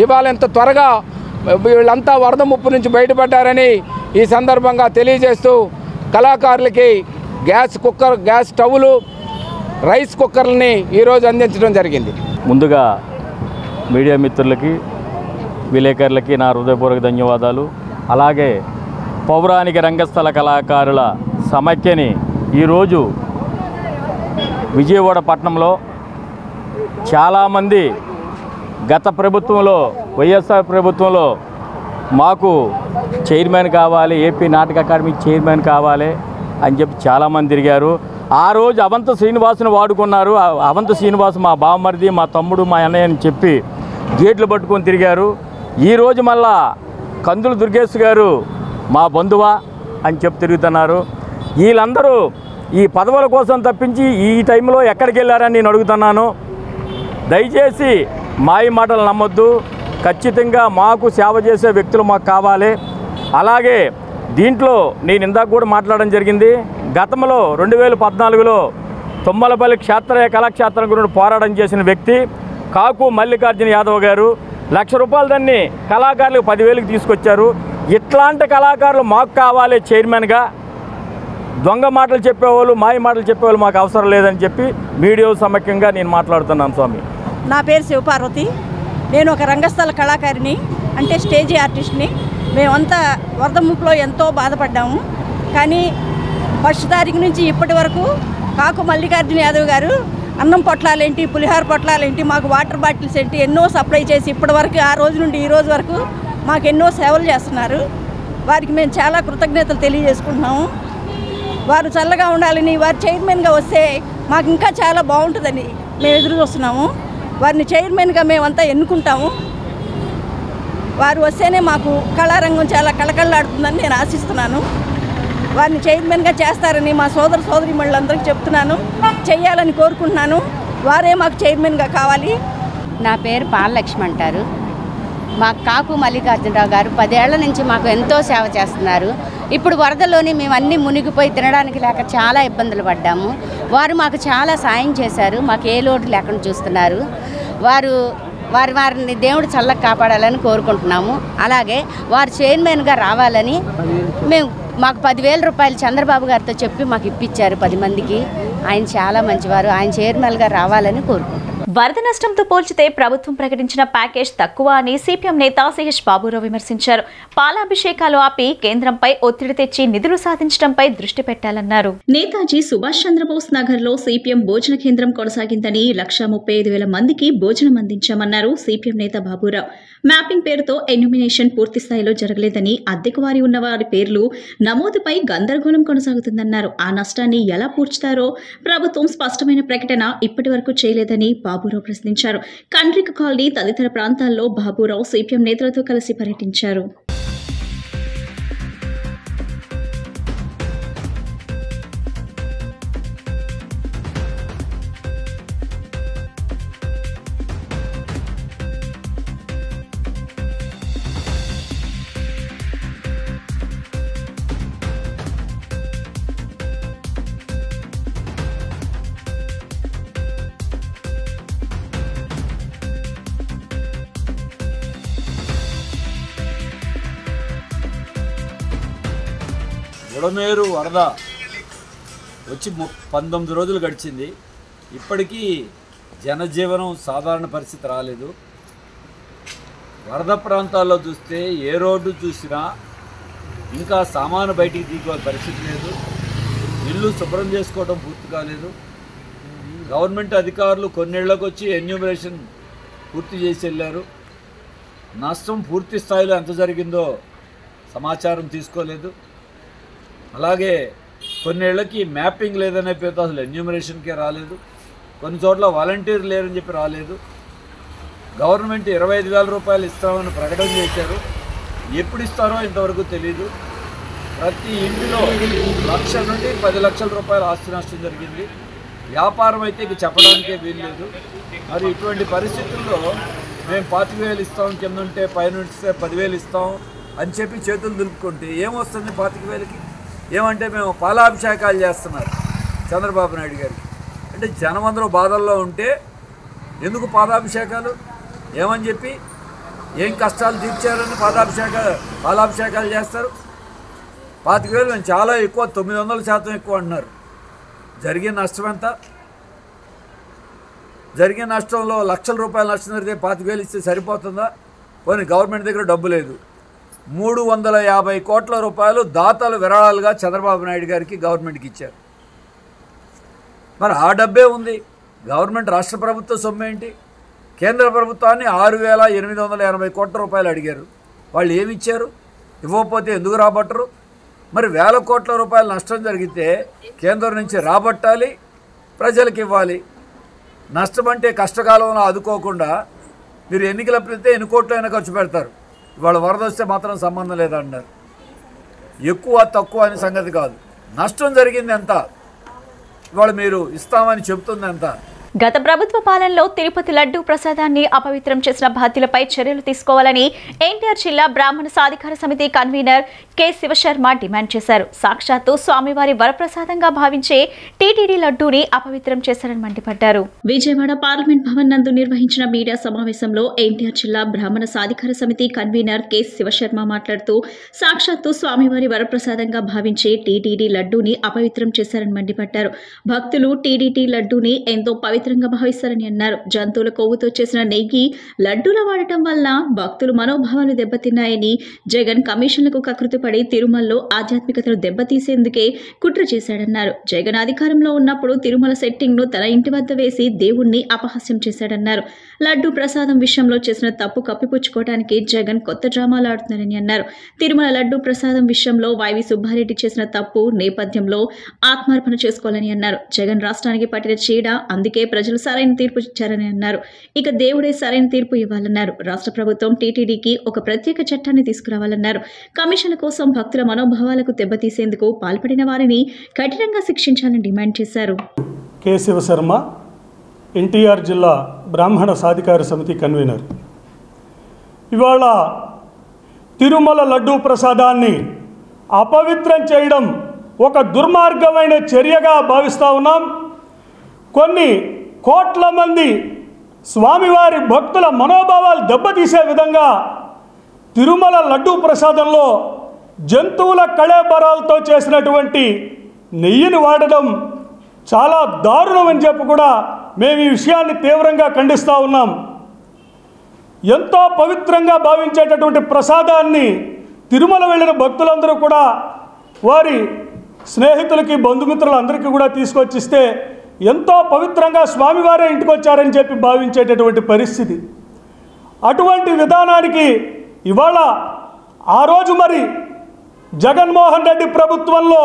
ఇవాళ ఇంత త్వరగా వీళ్ళంతా వరద ముప్పు నుంచి బయటపడ్డారని ఈ సందర్భంగా తెలియజేస్తూ, కళాకారులకి గ్యాస్ స్టవ్లు, రైస్ కుక్కర్లని ఈరోజు అందించడం జరిగింది. ముందుగా మీడియా మిత్రులకి, విలేకరులకి నా హృదయపూర్వక ధన్యవాదాలు. అలాగే పౌరాణిక రంగస్థల కళాకారుల సమైక్యని ఈరోజు విజయవాడ పట్టణంలో చాలామంది గత ప్రభుత్వంలో, వైఎస్ఆర్ ప్రభుత్వంలో మాకు చైర్మన్ కావాలి, ఏపీ నాటక అకాడమీ చైర్మన్ కావాలి అని చెప్పి చాలామంది తిరిగారు. ఆ రోజు అవంత శ్రీనివాసుని వాడుకున్నారు. అవంత శ్రీనివాసు మా బావమరిది, మా తమ్ముడు, మా అన్నయ్య అని చెప్పి గేట్లు పట్టుకొని తిరిగారు. ఈరోజు మళ్ళా కందుల దుర్గేష్ గారు మా బంధువా అని చెప్పి తిరుగుతున్నారు. వీళ్ళందరూ ఈ పదవుల కోసం తప్పించి ఈ టైంలో ఎక్కడికి వెళ్ళారని నేను అడుగుతున్నాను. దయచేసి మాయ మాటలు నమ్మొద్దు. ఖచ్చితంగా మాకు సేవ చేసే వ్యక్తులు మాకు కావాలి. అలాగే దీంట్లో నేను ఇందాక కూడా మాట్లాడడం జరిగింది. గతంలో 2014లో తుమ్మలపల్లి కళాక్షేత్రం గురించి పోరాటం చేసిన వ్యక్తి కాకు మల్లికార్జున యాదవ్ గారు 1,00,000 రూపాయలు దాన్ని కళాకారులకు 10,000కి తీసుకొచ్చారు. ఇట్లాంటి కళాకారులు మాకు కావాలి చైర్మన్గా. దొంగ మాటలు చెప్పేవాళ్ళు, మాయ మాటలు చెప్పేవాళ్ళు మాకు అవసరం లేదని చెప్పి మీడియా సమైక్యంగా నేను మాట్లాడుతున్నాను. స్వామి, నా పేరు శివపార్వతి. నేను ఒక రంగస్థల కళాకారిని, అంటే స్టేజీ ఆర్టిస్ట్ని. మేమంతా వరద ముప్పులో ఎంతో బాధపడ్డాము. కానీ 1 తారీఖు నుంచి ఇప్పటి వరకు కాకు మల్లికార్జున యాదవ్ గారు అన్నం పొట్లాలేంటి, పులిహార పొట్లాలేంటి, మాకు వాటర్ బాటిల్స్ ఏంటి ఎన్నో సప్లై చేసి ఇప్పటి వరకు, ఆ రోజు నుండి ఈ రోజు వరకు మాకు ఎన్నో సేవలు చేస్తున్నారు. వారికి మేము చాలా కృతజ్ఞతలు తెలియజేసుకుంటున్నాము. వారు చల్లగా ఉండాలని, వారు చైర్మన్గా వస్తే మాకు ఇంకా చాలా బాగుంటుందని మేము ఎదురు చూస్తున్నాము. వారిని చైర్మన్గా మేమంతా ఎన్నుకుంటాము. వారు వస్తేనే మాకు కళారంగం చాలా కళకళలాడుతుందని నేను ఆశిస్తున్నాను. వారిని చైర్మన్గా చేస్తారని మా సోదరీమణులందరికీ చెప్తున్నాను, చెయ్యాలని కోరుకుంటున్నాను. వారే మాకు చైర్మన్గా కావాలి. నా పేరు పాలలక్ష్మి అంటారు. మాకు కాకు మల్లికార్జునరావు గారు 10 ఏళ్ల నుంచి మాకు ఎంతో సేవ చేస్తున్నారు. ఇప్పుడు వరదలోని మేము అన్నీ మునిగిపోయి తినడానికి లేక చాలా ఇబ్బందులు పడ్డాము. వారు మాకు చాలా సాయం చేశారు. మాకు ఏ లోటు లేకుండా చూస్తున్నారు. వారిని దేవుడు చల్లగా కాపాడాలని కోరుకుంటున్నాము. అలాగే వారు చైర్మన్గా రావాలని మాకు 10,000 రూపాయలు చంద్రబాబు గారితో చెప్పి మాకు ఇప్పించారు 10 మందికి. ఆయన చాలా మంచివారు. ఆయన చైర్మన్గా రావాలని కోరుకుంటున్నాం. వరద నష్టంతో పోల్చితే ప్రభుత్వం ప్రకటించిన ప్యాకేజ్ తక్కువ అని సిపిఎం నేత సిహెచ్ బాబురావు విమర్శించారు. పాలాభిషేకాలు ఆపి కేంద్రంపై ఒత్తిడి తెచ్చి నిధులు సాధించడంపై దృష్టి పెట్టాలన్నారు. నేతాజీ సుభాష్ చంద్రబోస్ నగర్ లో సిపిఎం భోజన కేంద్రం కొనసాగిందని 1,35,000 మందికి భోజనం అందించామన్నారు సిపిఎం నేత బాబురావు. మ్యాపింగ్ పేరుతో ఎన్యూమినేషన్ పూర్తి స్థాయిలో జరగలేదని, అద్దెకు వారి ఉన్న వారి పేర్లు నమోదుపై గందరగోళం కొనసాగుతుందన్నారు. ఆ నష్టాన్ని ఎలా పూడ్చుతారో ప్రభుత్వం స్పష్టమైన ప్రకటన ఇప్పటి వరకు చేయలేదని బాబురావు ప్రశ్నించారు. కండ్రిక కాలనీ తదితర ప్రాంతాల్లో బాబురావు సిపిఎం నేతలతో కలిసి పర్యటించారు. బుడమేరు వరద వచ్చి 19 రోజులు గడిచింది. ఇప్పటికీ జనజీవనం సాధారణ పరిస్థితి రాలేదు. వరద ప్రాంతాల్లో చూస్తే ఏ రోడ్డు చూసినా ఇంకా సామాను బయటికి దిగే పరిస్థితి లేదు. ఇల్లు శుభ్రం చేసుకోవడం పూర్తి కాలేదు. గవర్నమెంట్ అధికారులు కొన్నేళ్లకు వచ్చి ఎన్యూమరేషన్ పూర్తి చేసి వెళ్ళారు. నష్టం పూర్తి స్థాయిలో ఎంత జరిగిందో సమాచారం తీసుకోలేదు. అలాగే కొన్నేళ్లకి మ్యాపింగ్ లేదనే పేరుతో అసలు ఎన్యూమరేషన్కే రాలేదు. కొన్ని చోట్ల వాలంటీర్ లేరని చెప్పి రాలేదు. గవర్నమెంట్ 25,000 రూపాయలు ఇస్తామని ప్రకటన చేశారు. ఎప్పుడు ఇస్తారో ఇంతవరకు తెలీదు. ప్రతి ఇంటిలో 1,00,000 నుండి 10 లక్షల రూపాయల ఆస్తి నష్టం జరిగింది. వ్యాపారం అయితే ఇక చెప్పడానికే వీల్లేదు. మరి ఇటువంటి పరిస్థితుల్లో మేము 25,000 ఇస్తాం, కింద ఉంటే పైన ఉంటే 10,000 ఇస్తాం అని చెప్పి చేతులు దులుపుకుంటే ఏమొస్తుంది 25,000కి? ఏమంటే మేము పాలాభిషేకాలు చేస్తున్నారు చంద్రబాబు నాయుడు గారికి. అంటే జనమందరూ బాధల్లో ఉంటే ఎందుకు పాలాభిషేకాలు? ఏమని చెప్పి ఏం కష్టాలు తీర్చారని పాలాభిషేకాలు చేస్తారు? 25,000 మేము చాలా ఎక్కువ, 900% ఎక్కువ అంటున్నారు. జరిగిన నష్టం ఎంత? జరిగిన నష్టంలో లక్షల రూపాయల నష్టం జరిగితే 25,000 ఇస్తే సరిపోతుందా? పోనీ గవర్నమెంట్ దగ్గర డబ్బు లేదు. 350 కోట్ల రూపాయలు దాతలు విరాళాలుగా చంద్రబాబు నాయుడు గారికి గవర్నమెంట్కి ఇచ్చారు. మరి ఆ డబ్బే ఉంది. గవర్నమెంట్ రాష్ట్ర ప్రభుత్వ సొమ్ము ఏంటి? కేంద్ర ప్రభుత్వాన్ని 6,880 కోట్ల రూపాయలు అడిగారు. వాళ్ళు ఏమి ఇచ్చారు? ఇవ్వకపోతే ఎందుకు రాబట్టరు? మరి 1,000 కోట్ల రూపాయల నష్టం జరిగితే కేంద్రం నుంచి రాబట్టాలి, ప్రజలకు ఇవ్వాలి. నష్టం అంటే కష్టకాలంలో ఆదుకోకుండా మీరు ఎన్నికల ప్రతి ఎన్ని కోట్లైనా ఖర్చు పెడతారు. ఇవాళ వరద వస్తే మాత్రం సంబంధం లేదన్నారు. ఎక్కువ తక్కువ అనే సంగతి కాదు, నష్టం జరిగింది ఎంత, ఇవాళ మీరు ఇస్తామని చెబుతుంది ఎంత. గత ప్రభుత్వ పాలనలో తిరుపతి లడ్డూ ప్రసాదాన్ని అపవిత్రం చేసిన బాధ్యులపై చర్యలు తీసుకోవాలని ఎన్టీఆర్ జిల్లా బ్రాహ్మణ సాధికార సమితి కన్వీనర్ కె శివశర్మ డిమాండ్ చేశారు. సాక్షాత్తు స్వామివారి వరప్రసాదంగా భావించే టీటీడీ లడ్డూని అపవిత్రం చేశారని మండిపడ్డారు. విజయవాడ పార్లమెంట్ భవన్ నందు నిర్వహించిన మీడియా సమావేశంలో ఎన్టీఆర్ జిల్లా బ్రాహ్మణ సాధికార సమితి కన్వీనర్ కె శివశర్మ మాట్లాడుతూ సాక్షాత్తు స్వామివారి వరప్రసాదంగా భావించే టీటీడీ లడ్డూని అపవిత్రం చేశారని మండిపడ్డారు. భక్తులు టీటీడీ లడ్డూని ఎంతో పవిత్రంగా భావిస్తారని అన్నారు. జంతువుల కొవ్వుతో చేసిన నెయ్యి లడ్డూల వాడటం వల్ల భక్తులు మనోభావాలు దెబ్బతిన్నాయని, జగన్ కమిషన్లకు కకృతిపడి తిరుమలలో ఆధ్యాత్మికతను దెబ్బతీసేందుకే కుట్ర చేశాడన్నారు. జగన్ అధికారంలో ఉన్నప్పుడు తిరుమల సెట్టింగ్ ను తన ఇంటి వద్ద వేసి దేవుణ్ణి అపహాస్యం చేశాడన్నారు. లడ్డూ ప్రసాదం విషయంలో చేసిన తప్పు కప్పిపుచ్చుకోవడానికి జగన్ కొత్త డ్రామాలు ఆడుతున్నారని అన్నారు. తిరుమల లడ్డూ ప్రసాదం విషయంలో వైవి సుబ్బారెడ్డి చేసిన తప్పు నేపథ్యంలో ఆత్మార్పణ చేసుకోవాలని అన్నారు. జగన్ రాష్ట్రానికి పట్టిన చీడ, అందుకే ప్రజలు సరైన తీర్పు ఇచ్చారని అన్నారు. ఇక దేవుడే సరైన తీర్పు ఇవ్వాలన్నారు. రాష్ట్ర ప్రభుత్వం టీటీడీకి ఒక ప్రత్యేక చట్టాన్ని తీసుకురావాలన్నారు. కమిషన్ల కోసం భక్తుల మనోభావాలకు దెబ్బతీసేందుకు పాల్పడిన వారిని కఠినంగా శిక్షించాలని డిమాండ్ చేశారు. కె శివశర్మ, ఎన్టీఆర్ జిల్లా బ్రాహ్మణ సాధికార సమితి కన్వీనర్. ఇవాళ తిరుమల లడ్డూ ప్రసాదాన్ని అపవిత్రం చేయడం ఒక దుర్మార్గమైన చర్యగా భావిస్తూ ఉన్నాం. కొన్ని కోట్ల మంది స్వామివారి భక్తుల మనోభావాలు దెబ్బతీసే విధంగా తిరుమల లడ్డూ ప్రసాదంలో జంతువుల కళేబరాలతో చేసినటువంటి నెయ్యిని వాడడం చాలా దారుణం అని చెప్పి కూడా మేము ఈ విషయాన్ని తీవ్రంగా ఖండిస్తూ ఉన్నాం. ఎంతో పవిత్రంగా భావించేటటువంటి ప్రసాదాన్ని తిరుమల వెళ్ళిన భక్తులందరూ కూడా వారి స్నేహితులకి, బంధుమిత్రులందరికీ కూడా తీసుకొచ్చిస్తే ఎంతో పవిత్రంగా స్వామివారే ఇంటికి వచ్చారని చెప్పి భావించేటటువంటి పరిస్థితి. అటువంటి విధానానికి ఇవాళ ఆ రోజు మరి జగన్మోహన్ రెడ్డి ప్రభుత్వంలో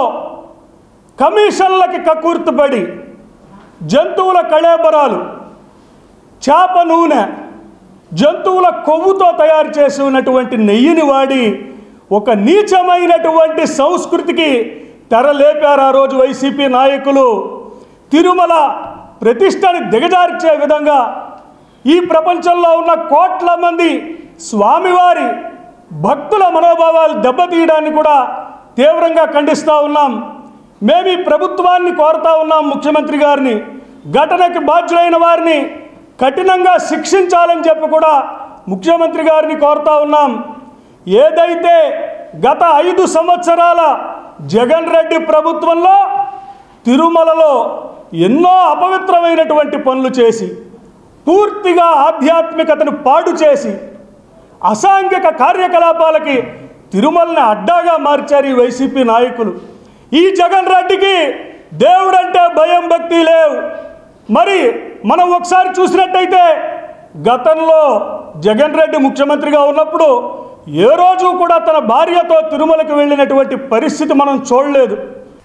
కమిషన్లకి కక్కుర్తిపడి జంతువుల కళేబరాలు, చేప నూనె, జంతువుల కొవ్వుతో తయారు చేసి ఉన్నటువంటి నెయ్యిని వాడి ఒక నీచమైనటువంటి సంస్కృతికి తెరలేపారు ఆ రోజు వైసీపీ నాయకులు. తిరుమల ప్రతిష్టని దిగజార్చే విధంగా ఈ ప్రపంచంలో ఉన్న కోట్ల మంది స్వామివారి భక్తుల మనోభావాలు దెబ్బతీయడాన్ని కూడా తీవ్రంగా ఖండిస్తూ ఉన్నాం. మేము ఈ ప్రభుత్వాన్ని కోరుతా ఉన్నాం, ముఖ్యమంత్రి గారిని, ఘటనకి బాధ్యులైన వారిని కఠినంగా శిక్షించాలని చెప్పి కూడా ముఖ్యమంత్రి గారిని కోరుతా ఉన్నాం. ఏదైతే గత 5 సంవత్సరాల జగన్ రెడ్డి ప్రభుత్వంలో తిరుమలలో ఎన్నో అపవిత్రమైనటువంటి పనులు చేసి, పూర్తిగా ఆధ్యాత్మికతను పాడు చేసి, అసాంఘిక కార్యకలాపాలకి తిరుమలని అడ్డాగా మార్చారు ఈ వైసీపీ నాయకులు. ఈ జగన్ రెడ్డికి దేవుడంటే భయం భక్తి లేవు. మరి మనం ఒకసారి చూసినట్టయితే గతంలో జగన్ రెడ్డి ముఖ్యమంత్రిగా ఉన్నప్పుడు ఏ రోజు కూడా తన భార్యతో తిరుమలకు వెళ్ళినటువంటి పరిస్థితి మనం చూడలేదు.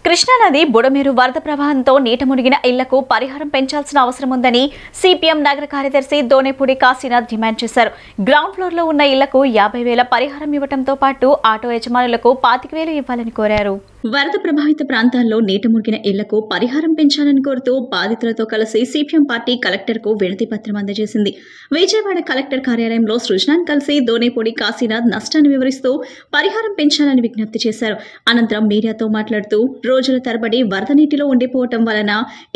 కృష్ణానది బుడమేరు వరద ప్రవాహంతో నీట మునిగిన ఇళ్లకు పరిహారం పెంచాల్సిన అవసరం ఉందని సిపిఎం నగర కార్యదర్శి దోనేపూడి కాశీనాథ్ డిమాండ్ చేశారు. గ్రౌండ్ ఫ్లోర్ లో ఉన్న ఇళ్లకు 50,000 పరిహారం ఇవ్వడంతో పాటు ఆటో యజమానులకు 25,000 ఇవ్వాలని కోరారు. వరద ప్రభావిత ప్రాంతాల్లో నీట మునిగిన ఇళ్లకు పరిహారం పెంచాలని కోరుతూ బాధితులతో కలిసి సిపిఎం పార్టీ కలెక్టర్ కు వినతి పత్రం అందజేసింది. విజయవాడ కలెక్టర్ కార్యాలయంలో సృజనాన్ని కలిసి దోనేపూడి కాశీనాథ్ నష్టాన్ని వివరిస్తూ పరిహారం పెంచాలని విజ్ఞప్తి చేశారు. అనంతరం మీడియాతో మాట్లాడుతూ రోజుల తరబడి వరద నీటిలో ఉండిపోవటం వలన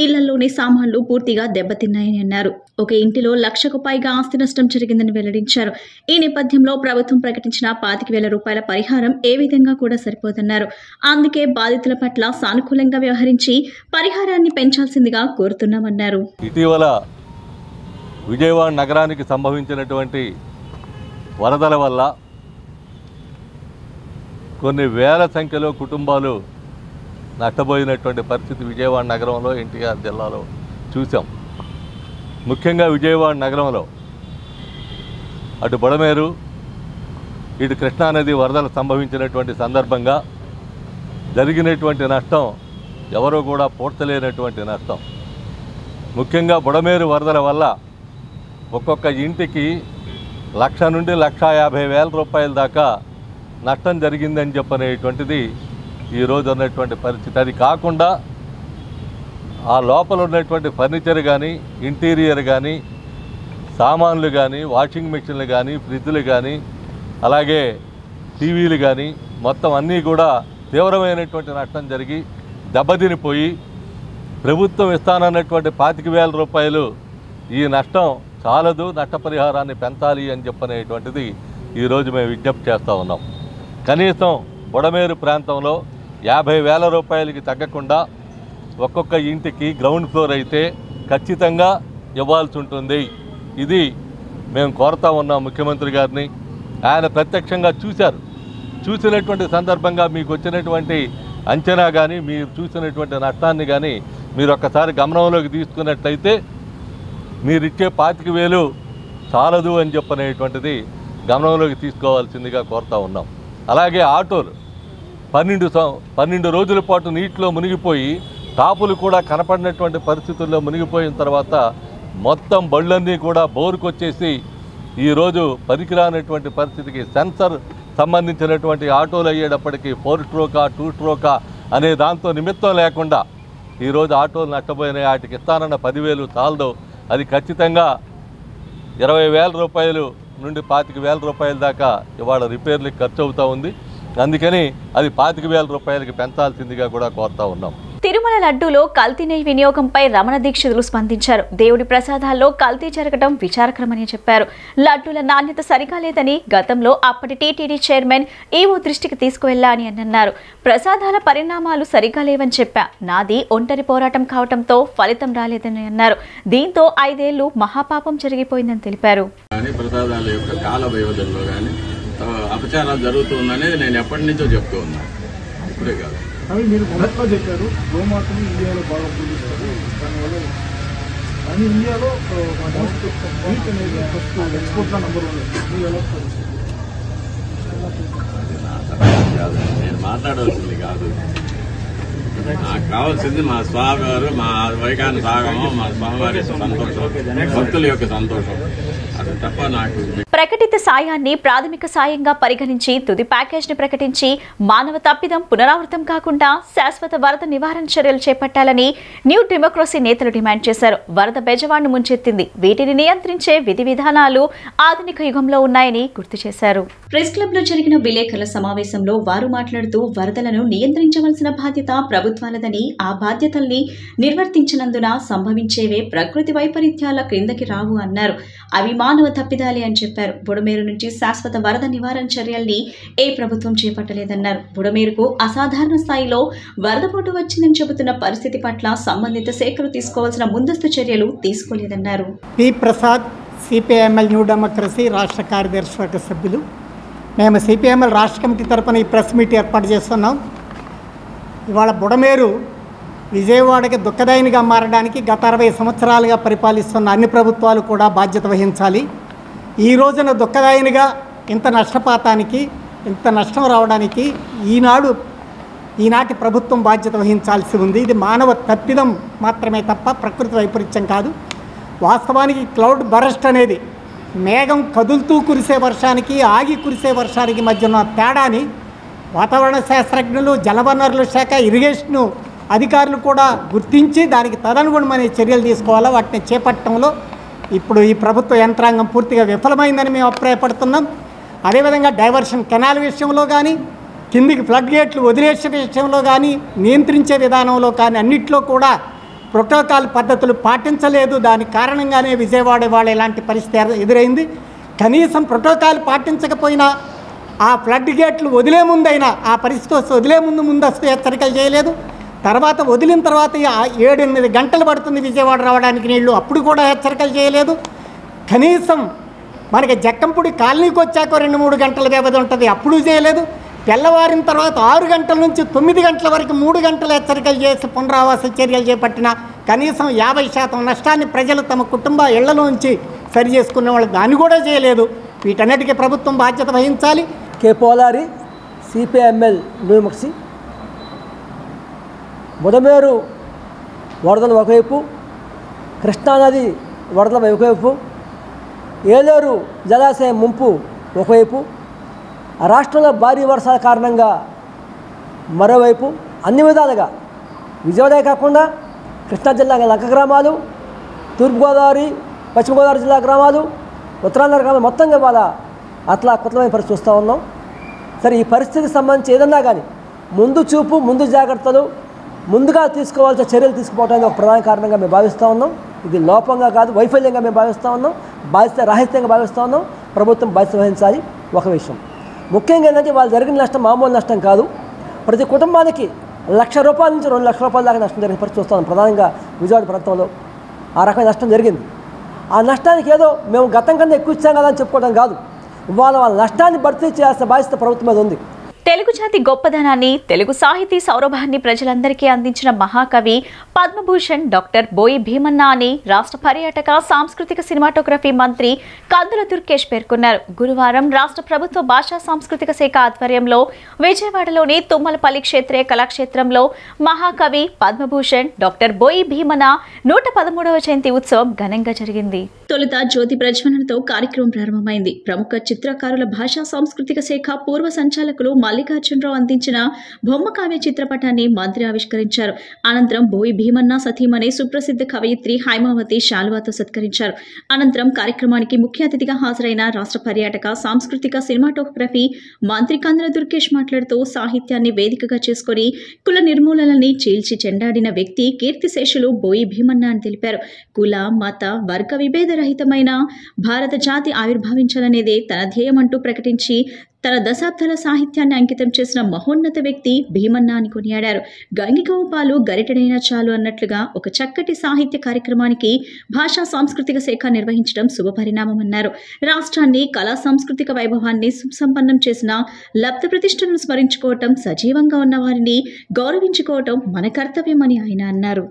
ఇళ్లలోని సామాన్లు పూర్తిగా దెబ్బతిన్నాయని అన్నారు. ఒక ఇంటిలో 1,00,000కు పైగా ఆస్తి నష్టం జరిగిందని వెల్లడించారు. ఈ నేపథ్యంలో ప్రభుత్వం ప్రకటించిన 25,000 రూపాయల పరిహారం ఏ విధంగా కూడా సరిపోదన్నారు. అందుకే బాధితుల పట్ల సానుకూలంగా వ్యవహరించి పరిహారాన్ని పెంచాల్సిందిగా కోరుతున్నామన్నారు. ఇటీవల విజయవాడ నగరానికి సంభవించినటువంటి వరదల వల్ల కొన్ని వేల సంఖ్యలో కుటుంబాలు నష్టపోయినటువంటి పరిస్థితి విజయవాడ నగరంలో, ఎన్టీఆర్ జిల్లాలో చూసాం. ముఖ్యంగా విజయవాడ నగరంలో అటు బుడమేరు ఇటు కృష్ణానది వరదలు సంభవించినటువంటి సందర్భంగా జరిగినటువంటి నష్టం ఎవరూ కూడా పూడ్చలేనటువంటి నష్టం. ముఖ్యంగా బుడమేరు వరదల వల్ల ఒక్కొక్క ఇంటికి 1,00,000 నుండి 1,50,000 రూపాయల దాకా నష్టం జరిగిందని చెప్పనేటువంటిది ఈరోజు ఉన్నటువంటి పరిస్థితి. అది కాకుండా ఆ లోపల ఉన్నటువంటి ఫర్నిచర్ కానీ, ఇంటీరియర్ కానీ, సామాన్లు కానీ, వాషింగ్ మెషిన్లు కానీ, ఫ్రిడ్జ్లు కానీ, అలాగే టీవీలు కానీ మొత్తం అన్నీ కూడా తీవ్రమైనటువంటి నష్టం జరిగి దెబ్బతినిపోయి ప్రభుత్వం ఇస్తానన్నటువంటి 25,000 రూపాయలు ఈ నష్టం చాలదు, నష్టపరిహారాన్ని పెంచాలి అని చెప్పనేటువంటిది ఈరోజు మేము విజ్ఞప్తి చేస్తూ ఉన్నాం. కనీసం బుడమేరు ప్రాంతంలో 50,000 రూపాయలకి తగ్గకుండా ఒక్కొక్క ఇంటికి గ్రౌండ్ ఫ్లోర్ అయితే ఖచ్చితంగా ఇవ్వాల్సి ఉంటుంది. ఇది మేము కోరుతా ఉన్నాం ముఖ్యమంత్రి గారిని. ఆయన ప్రత్యక్షంగా చూశారు. చూసినటువంటి సందర్భంగా మీకు వచ్చినటువంటి అంచనా కానీ, మీరు చూసినటువంటి నష్టాన్ని కానీ మీరు ఒక్కసారి గమనంలోకి తీసుకున్నట్లయితే మీరు ఇచ్చే 25,000 చాలదు అని చెప్పనేటువంటిది గమనంలోకి తీసుకోవాల్సిందిగా కోరుతా ఉన్నాం. అలాగే ఆటోలు 12 రోజుల పాటు నీటిలో మునిగిపోయి టాపులు కూడా కనపడినటువంటి పరిస్థితుల్లో మునిగిపోయిన తర్వాత మొత్తం బళ్ళన్నీ కూడా బోరుకొచ్చేసి ఈరోజు పనికిరానటువంటి పరిస్థితికి సెన్సర్ సంబంధించినటువంటి ఆటోలు అయ్యేటప్పటికీ 4 స్ట్రోకా 2 స్ట్రోకా అనే దాంతో నిమిత్తం లేకుండా ఈరోజు ఆటోలు నష్టపోయినాయి. వాటికి ఇస్తానన్న 10,000 చాలదు. అది ఖచ్చితంగా 20,000 రూపాయలు నుండి 25,000 రూపాయల దాకా ఇవాళ రిపేర్లకు ఖర్చు అవుతూ ఉంది. అందుకని అది 25,000 రూపాయలకి పెంచాల్సిందిగా కూడా కోరుతా ఉన్నాం. తిరుమల లడ్డూలో కల్తీ నెయ్యి వినియోగంపై రమణ దీక్షితులు స్పందించారు. దేవుడి ప్రసాదాల్లో కల్తీ జరగడం విచారకరమని చెప్పారు. లడ్డూల నాణ్యత సరిగా లేదని గతంలో అప్పటి టీటీడీ చైర్మన్ ఈవో దృష్టికి తీసుకువెళ్లా అని అన్నారు. ప్రసాదాల పరిణామాలు సరిగా లేవని చెప్పా. నాది ఒంటరి పోరాటం కావడంతో ఫలితం రాలేదని అన్నారు. దీంతో 5 ఏళ్లు మహాపాపం జరిగిపోయిందని తెలిపారు. ప్రసాదాల యొక్క కాల వ్యవధిలో కానీ అపచారాలు జరుగుతుందనేది నేను ఎప్పటి నుంచో చెప్తూ ఉన్నాను. ఇప్పుడే కాదు, అవి మీరు మొదట్లో చెప్పారు గోమాతని ఇండియాలో బాగా పూజిస్తారు, దానివల్ల కానీ ఇండియాలో మీట్ అనేది ఫస్ట్ ఎక్స్పోర్ట్లో నెంబర్ 1 ఇండియాలో. నేను మాట్లాడవలసింది కాదు, నాకు కావాల్సింది మా స్వామి వారు, మా వైకాన సాగము, మా స్వామివారి సంతోషం, భక్తుల యొక్క సంతోషం. అది తప్ప నాకు ప్రకటిత సాయాన్ని ప్రాథమిక సాయంగా పరిగణించి తుది ప్యాకేజ్ ని ప్రకటించి మానవ తప్పిదం పునరావృతం కాకుండా శాశ్వత వరద నివారణ చర్యలు చేపట్టాలని న్యూ డెమోక్రసీ నేతలు డిమాండ్ చేశారు. వరద బెజవాడ్ను ముంచెత్తింది. వీటిని నియంత్రించే విధి విధానాలు ఆధునిక యుగంలో ఉన్నాయని గుర్తు చేశారు. ప్రెస్ క్లబ్ లో జరిగిన విలేకరుల సమావేశంలో వారు మాట్లాడుతూ వరదలను నియంత్రించవలసిన బాధ్యత ప్రభుత్వాలదని, ఆ బాధ్యతల్ని నిర్వర్తించినందున సంభవించేవే ప్రకృతి వైపరీత్యాల క్రిందకి రావు అన్నారు. అవి మానవ తప్పిదాలే అని చెప్పారు. బుడమేరు నుంచి శాశ్వత వరద నివారణ చర్యల్ని ఏ ప్రభుత్వం చేపట్టలేదన్నారు. బుడమేరుకు అసాధారణ స్థాయిలో వరదపోటు వచ్చిందని చెబుతున్న పరిస్థితి పట్ల సంబంధిత శాఖలు తీసుకోవాల్సిన ముందస్తు చర్యలు తీసుకోలేదన్నారు. P Prasad, CPIML New Democracy రాష్ట్ర కార్యదర్శి వర్గ సభ్యులు. మేము సిపిఐఎంఎల్ రాష్ట్ర కమిటీ తరఫున ఈ ప్రెస్ మీట్ ఏర్పాటు చేస్తున్నాం. ఇవాళ బుడమేరు విజయవాడకి దుఃఖదాయినిగా మారడానికి గత 60 సంవత్సరాలుగా పరిపాలిస్తున్న అన్ని ప్రభుత్వాలు కూడా బాధ్యత వహించాలి. ఈ రోజున దుఃఖదాయినిగా ఇంత నష్టపాతానికి, ఇంత నష్టం రావడానికి ఈనాటి ప్రభుత్వం బాధ్యత వహించాల్సి ఉంది. ఇది మానవ తప్పిదం మాత్రమే తప్ప ప్రకృతి వైపరీత్యం కాదు. వాస్తవానికి క్లౌడ్ బరస్ట్ అనేది మేఘం కదులుతూ కురిసే వర్షానికి, ఆగి కురిసే వర్షానికి మధ్య ఉన్న తేడాని వాతావరణ శాస్త్రజ్ఞులు, జలవనరుల శాఖ, ఇరిగేషను అధికారులు కూడా గుర్తించి దానికి తదనుగుణమైన చర్యలు తీసుకోవాలా. వాటిని చేపట్టడంలో ఇప్పుడు ఈ ప్రభుత్వ యంత్రాంగం పూర్తిగా విఫలమైందని మేము అభిప్రాయపడుతున్నాం. అదేవిధంగా డైవర్షన్ కెనాల్ విషయంలో కానీ, కిందికి ఫ్లడ్ గేట్లు వదిలేసే విషయంలో కానీ, నియంత్రించే విధానంలో కానీ అన్నింటిలో కూడా ప్రోటోకాల్ పద్ధతులు పాటించలేదు. దాని కారణంగానే విజయవాడ వాళ్ళ ఇలాంటి పరిస్థితి ఎదురైంది. కనీసం ప్రోటోకాల్ పాటించకపోయినా ఆ ఫ్లడ్ గేట్లు వదిలే ముందైనా, ఆ పరిస్థితి వస్తే వదిలే ముందస్తు హెచ్చరికలు చేయలేదు. తర్వాత వదిలిన తర్వాత 7-8 గంటలు పడుతుంది విజయవాడ రావడానికి నీళ్లు, అప్పుడు కూడా హెచ్చరికలు చేయలేదు. కనీసం మనకి జక్కంపూడి కాలనీకి వచ్చాక 2-3 గంటల వ్యవధి ఉంటుంది, అప్పుడు చేయలేదు. తెల్లవారిన తర్వాత 6 గంటల నుంచి 9 గంటల వరకు 3 గంటల హెచ్చరికలు చేసి పునరావాస చర్యలు చేపట్టిన కనీసం 50% నష్టాన్ని ప్రజలు తమ కుటుంబ ఇళ్లలోంచి సరి చేసుకునే వాళ్ళు దాన్ని కూడా చేయలేదు. వీటన్నిటికీ ప్రభుత్వం బాధ్యత వహించాలి. కే పోలారి, సిపిఎంఎల్ న్యూమక్సి. బుడమేరు వరదలు ఒకవైపు, కృష్ణానది వరదల ఒకవైపు, ఏలేరు జలాశయం ముంపు ఒకవైపు, రాష్ట్రంలో భారీ వర్షాల కారణంగా మరోవైపు, అన్ని విధాలుగా విజయవాడే కాకుండా కృష్ణా జిల్లా లంక గ్రామాలు, తూర్పుగోదావరి, పశ్చిమ గోదావరి జిల్లా గ్రామాలు, ఉత్తరాంధ్ర గ్రామాలు మొత్తంగా ఇవాళ అట్లా కొత్తమైన పరిస్థితి చూస్తూ ఉన్నాం. సరే, ఈ పరిస్థితికి సంబంధించి ఏదన్నా కానీ ముందు చూపు, ముందు జాగ్రత్తలు, ముందుగా తీసుకోవాల్సిన చర్యలు తీసుకుపోవడానికి ఒక ప్రధాన కారణంగా మేము భావిస్తూ ఉన్నాం. ఇది లోపంగా కాదు, వైఫల్యంగా మేము భావిస్తూ ఉన్నాం, బాధ్యత రాహిత్యంగా భావిస్తూ ఉన్నాం. ప్రభుత్వం బాధ్యత వహించాలి. ఒక విషయం ముఖ్యంగా ఏంటంటే, వాళ్ళు జరిగిన నష్టం మామూలు నష్టం కాదు. ప్రతి కుటుంబానికి ₹1,00,000 నుంచి ₹2,00,000 దాకా నష్టం జరిగిన పరిస్థితి చూస్తాం. ప్రధానంగా విజయవాడ ప్రాంతంలో ఆ రకమైన నష్టం జరిగింది. ఆ నష్టానికి ఏదో మేము గతం కన్నా ఎక్కువ ఇచ్చాం కదా అని చెప్పుకోవడం కాదు, వాళ్ళ నష్టాన్ని భర్తీ చేయాల్సిన బాధ్యత ప్రభుత్వం మీద ఉంది. తెలుగు జాతి గొప్పదనాన్ని, తెలుగు సాహితీ సౌరభాన్ని ప్రజలందరికీ అందించిన మహాకవి పద్మభూషణ్ డాక్టర్ బోయి భీమన్న అని రాష్ట్ర పర్యాటక సాంస్కృతిక సినిమాటోగ్రఫీ మంత్రి కందుల దుర్గేష్ పేర్కొన్నారు. గురువారం రాష్ట్ర ప్రభుత్వ భాషా సాంస్కృతిక శాఖ ఆధ్వర్యంలో విజయవాడలోని తుమ్మలపల్లి క్షేత్రీయ కళాక్షేత్రంలో మహాకవి పద్మభూషణ్ డాక్టర్ బోయి భీమన్న 113వ జయంతి ఉత్సవం ఘనంగా జరిగింది. తొలుత జ్యోతి ప్రజ్వలనతో కార్యక్రమం ప్రారంభమైంది. ప్రముఖ చిత్రకారుల భాషా సాంస్కృతిక శాఖ పూర్వ సంచాలకులు మల్లికార్జునరావు అందించిన బొమ్మ కావ్య చిత్రపటాన్ని మంత్రి ఆవిష్కరించారు. అనంతరం బోయి భీమన్న సతీమణి సుప్రసిద్ధ కవయిత్రి హైమావతి శాలువాతో సత్కరించారు. అనంతరం కార్యక్రమానికి ముఖ్య అతిథిగా హాజరైన రాష్ట్ర పర్యాటక సాంస్కృతిక సినిమాటోగ్రఫీ మంత్రి కందుల దుర్గేష్ మాట్లాడుతూ సాహిత్యాన్ని వేదికగా చేసుకుని కుల నిర్మూలనని చీల్చి చెండాడిన వ్యక్తి కీర్తిశేషులు బోయి భీమన్న అని తెలిపారు. కుల, మత, వర్గ విభేదరహితమైన భారత జాతి ఆవిర్భవించాలనేదే తన ధ్యేయమంటూ ప్రకటించి తన దశాబ్దాల సాహిత్యాన్ని అంకితం చేసిన మహోన్నత వ్యక్తి భీమన్న అని కొనియాడారు. గంగిగోవు పాలు గరిటెడైనా చాలు అన్నట్లుగా ఒక చక్కటి సాహిత్య కార్యక్రమానికి భాషా సాంస్కృతిక శాఖ నిర్వహించడం శుభపరిణామమన్నారు. రాష్ట్రాన్ని కళా సాంస్కృతిక వైభవాన్ని సుసంపన్నం చేసిన లబ్ధ ప్రతిష్టలను స్మరించుకోవటం, సజీవంగా ఉన్న వారిని గౌరవించుకోవటం మన కర్తవ్యమని ఆయన అన్నారు.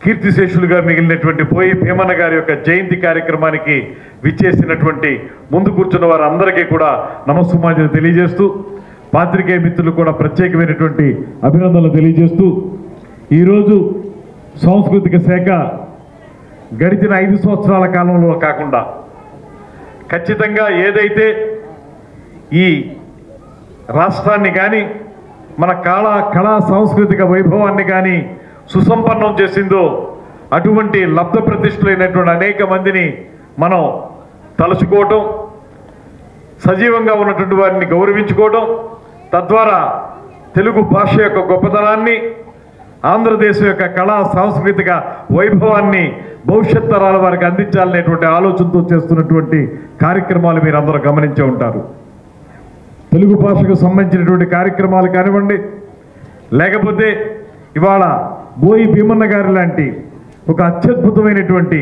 కీర్తిశేషులుగా మిగిలినటువంటి బోయి భీమన్న గారి యొక్క జయంతి కార్యక్రమానికి విచ్చేసినటువంటి ముందు కూర్చున్న వారందరికీ కూడా నమస్సుమాంజలి తెలియజేస్తూ, పాత్రికేయ మిత్రులు కూడా ప్రత్యేకమైనటువంటి అభినందనలు తెలియజేస్తూ, ఈరోజు సాంస్కృతిక శాఖ గడిచిన 5 సంవత్సరాల కాలంలో కాకుండా ఖచ్చితంగా ఏదైతే ఈ రాష్ట్రాన్ని కానీ మన కళా సాంస్కృతిక వైభవాన్ని కానీ సుసంపన్నం చేసిందో అటువంటి లబ్ధ ప్రతిష్ఠులైనటువంటి అనేక మందిని మనం తలుచుకోవటం, సజీవంగా ఉన్నటువంటి వారిని గౌరవించుకోవటం, తద్వారా తెలుగు భాష యొక్క గొప్పతనాన్ని, ఆంధ్రదేశం యొక్క కళా సాంస్కృతిక వైభవాన్ని భవిష్యత్ తరాల వారికి అందించాలనేటువంటి ఆలోచనతో చేస్తున్నటువంటి కార్యక్రమాలు మీరు అందరూ గమనించే ఉంటారు. తెలుగు భాషకు సంబంధించినటువంటి కార్యక్రమాలు కానివ్వండి, లేకపోతే ఇవాళ బోయి భీమన్న గారి లాంటి ఒక అత్యద్భుతమైనటువంటి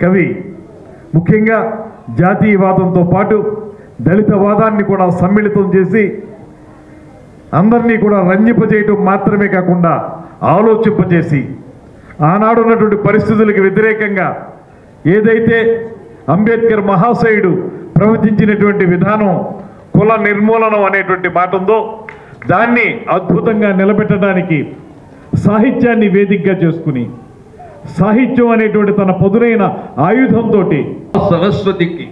కవి ముఖ్యంగా జాతీయవాదంతో పాటు దళితవాదాన్ని కూడా సమ్మిళితం చేసి అందరినీ కూడా రంజింపజేయటం మాత్రమే కాకుండా ఆలోచింపజేసి ఆనాడు ఉన్నటువంటి పరిస్థితులకు వ్యతిరేకంగా ఏదైతే అంబేద్కర్ మహాశయుడు ప్రవచించినటువంటి విధానం కుల నిర్మూలనం అనేటువంటి మాట ఉందో దాన్ని అద్భుతంగా నిలబెట్టడానికి సాహిత్యాన్ని వేదికగా చేసుకుని సాహిత్యం అనేటువంటి తన పదునైన ఆయుధంతో సరస్వతికి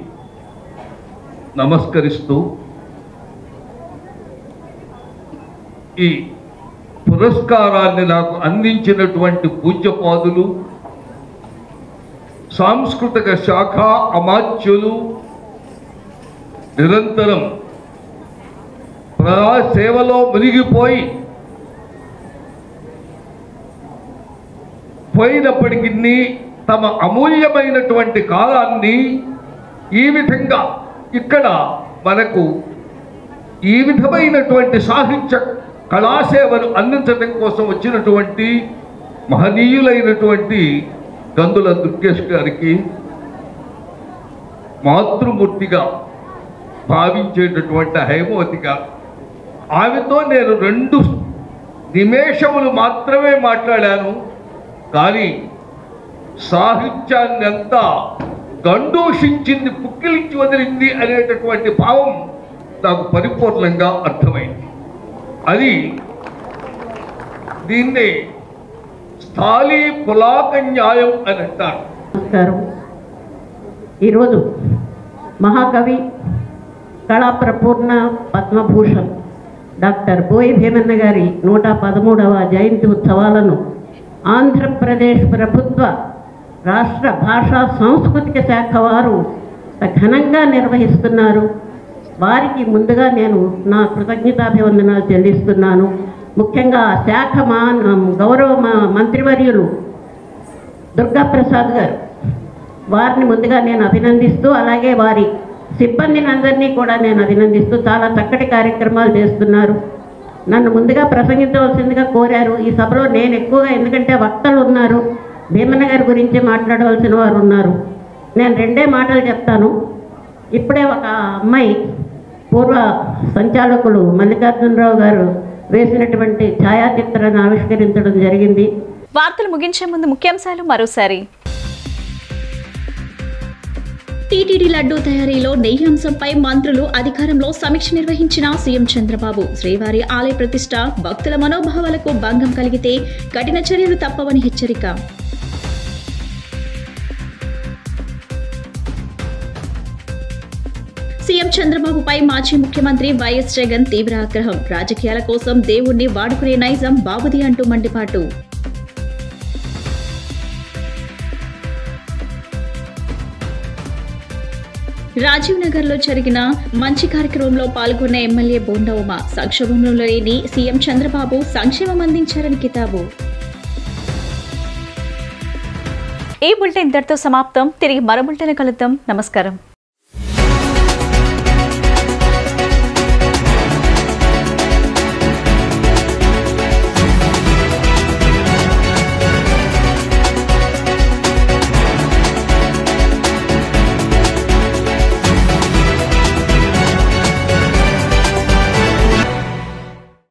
నమస్కరిస్తూ ఈ పురస్కారాన్ని నాకు అందించినటువంటి పూజ్యపాదులు, సాంస్కృతిక శాఖ అమాత్యులు, నిరంతరం ప్రజా సేవలో మునిగిపోయి పోయినప్పటికీ తమ అమూల్యమైనటువంటి కాలాన్ని ఈ విధంగా ఇక్కడ మనకు ఈ విధమైనటువంటి సాహిత్య కళాసేవను అందించడం కోసం వచ్చినటువంటి మహనీయులైనటువంటి గందుల దుర్గేష్ గారికి మాతృమూర్తిగా భావించేటటువంటి హేమవతిగా ఆమెతో నేను 2 నిమిషములు మాత్రమే మాట్లాడాను. కానీ సాహిత్యాన్ని అంతా గండూషించింది, పుక్కిలించి వదిలింది అనేటటువంటి భావం నాకు పరిపూర్ణంగా అర్థమైంది. అది దీన్నే స్థాళీ పులాక న్యాయం అని అంటారు. నమస్కారం. ఈరోజు మహాకవి కళాప్రపూర్ణ పద్మభూషణ్ డాక్టర్ బోయి భీమన్న గారి 113వ జయంతి ఉత్సవాలను ఆంధ్రప్రదేశ్ ప్రభుత్వ రాష్ట్ర భాషా సాంస్కృతిక శాఖ వారు ఘనంగా నిర్వహిస్తున్నారు. వారికి ముందుగా నేను నా కృతజ్ఞతాభివందనాలు చెల్లిస్తున్నాను. ముఖ్యంగా శాఖ గౌరవ మంత్రివర్యులు దుర్గాప్రసాద్ గారు, వారిని ముందుగా నేను అభినందిస్తూ, అలాగే వారి సిబ్బందిని అందరినీ కూడా నేను అభినందిస్తూ చాలా చక్కటి కార్యక్రమాలు చేస్తున్నారు. నన్ను ముందుగా ప్రసంగించవలసిందిగా కోరారు. ఈ సభలో నేను ఎక్కువగా, ఎందుకంటే వక్తలు ఉన్నారు, భీమన్న గారి గురించి మాట్లాడవలసిన వారు ఉన్నారు, నేను 2 మాటలు చెప్తాను. ఇప్పుడే ఒక అమ్మాయి పూర్వ సంచాలకులు మల్లికార్జునరావు గారు వేసినటువంటి ఛాయాచిత్రాన్ని ఆవిష్కరించడం జరిగింది. వార్తలు ముగించే ముందు ముఖ్యాంశాలు మరోసారి. టీటీడీ లడ్డూ తయారీలో నెయ్యి అంశంపై మంత్రులు అధికారంలో సమీక్ష నిర్వహించిన సీఎం చంద్రబాబు. శ్రీవారి ఆలయ ప్రతిష్ట భక్తుల మనోభావాలకు భంగం కలిగితే కఠిన చర్యలు తప్పవని హెచ్చరిక. సీఎం చంద్రబాబుపై మాజీ ముఖ్యమంత్రి వైఎస్ జగన్ తీవ్ర ఆగ్రహం. రాజకీయాల కోసం దేవుణ్ణి వాడుకునే నైజం బాబుది అంటూ మండిపాటు. రాజీవ్ నగర్ లో జరిగిన మంచి కార్యక్రమంలో పాల్గొన్న ఎమ్మెల్యే బోండా ఉమ. సంక్షోభంలో లేని సీఎం చంద్రబాబు సంక్షేమం అందించారని కితాబు. ఈ బులెటిన్ ఇంతటితో సమాప్తం. తిరిగి మరో బులెటిన్ కలుద్దాం. నమస్కారం.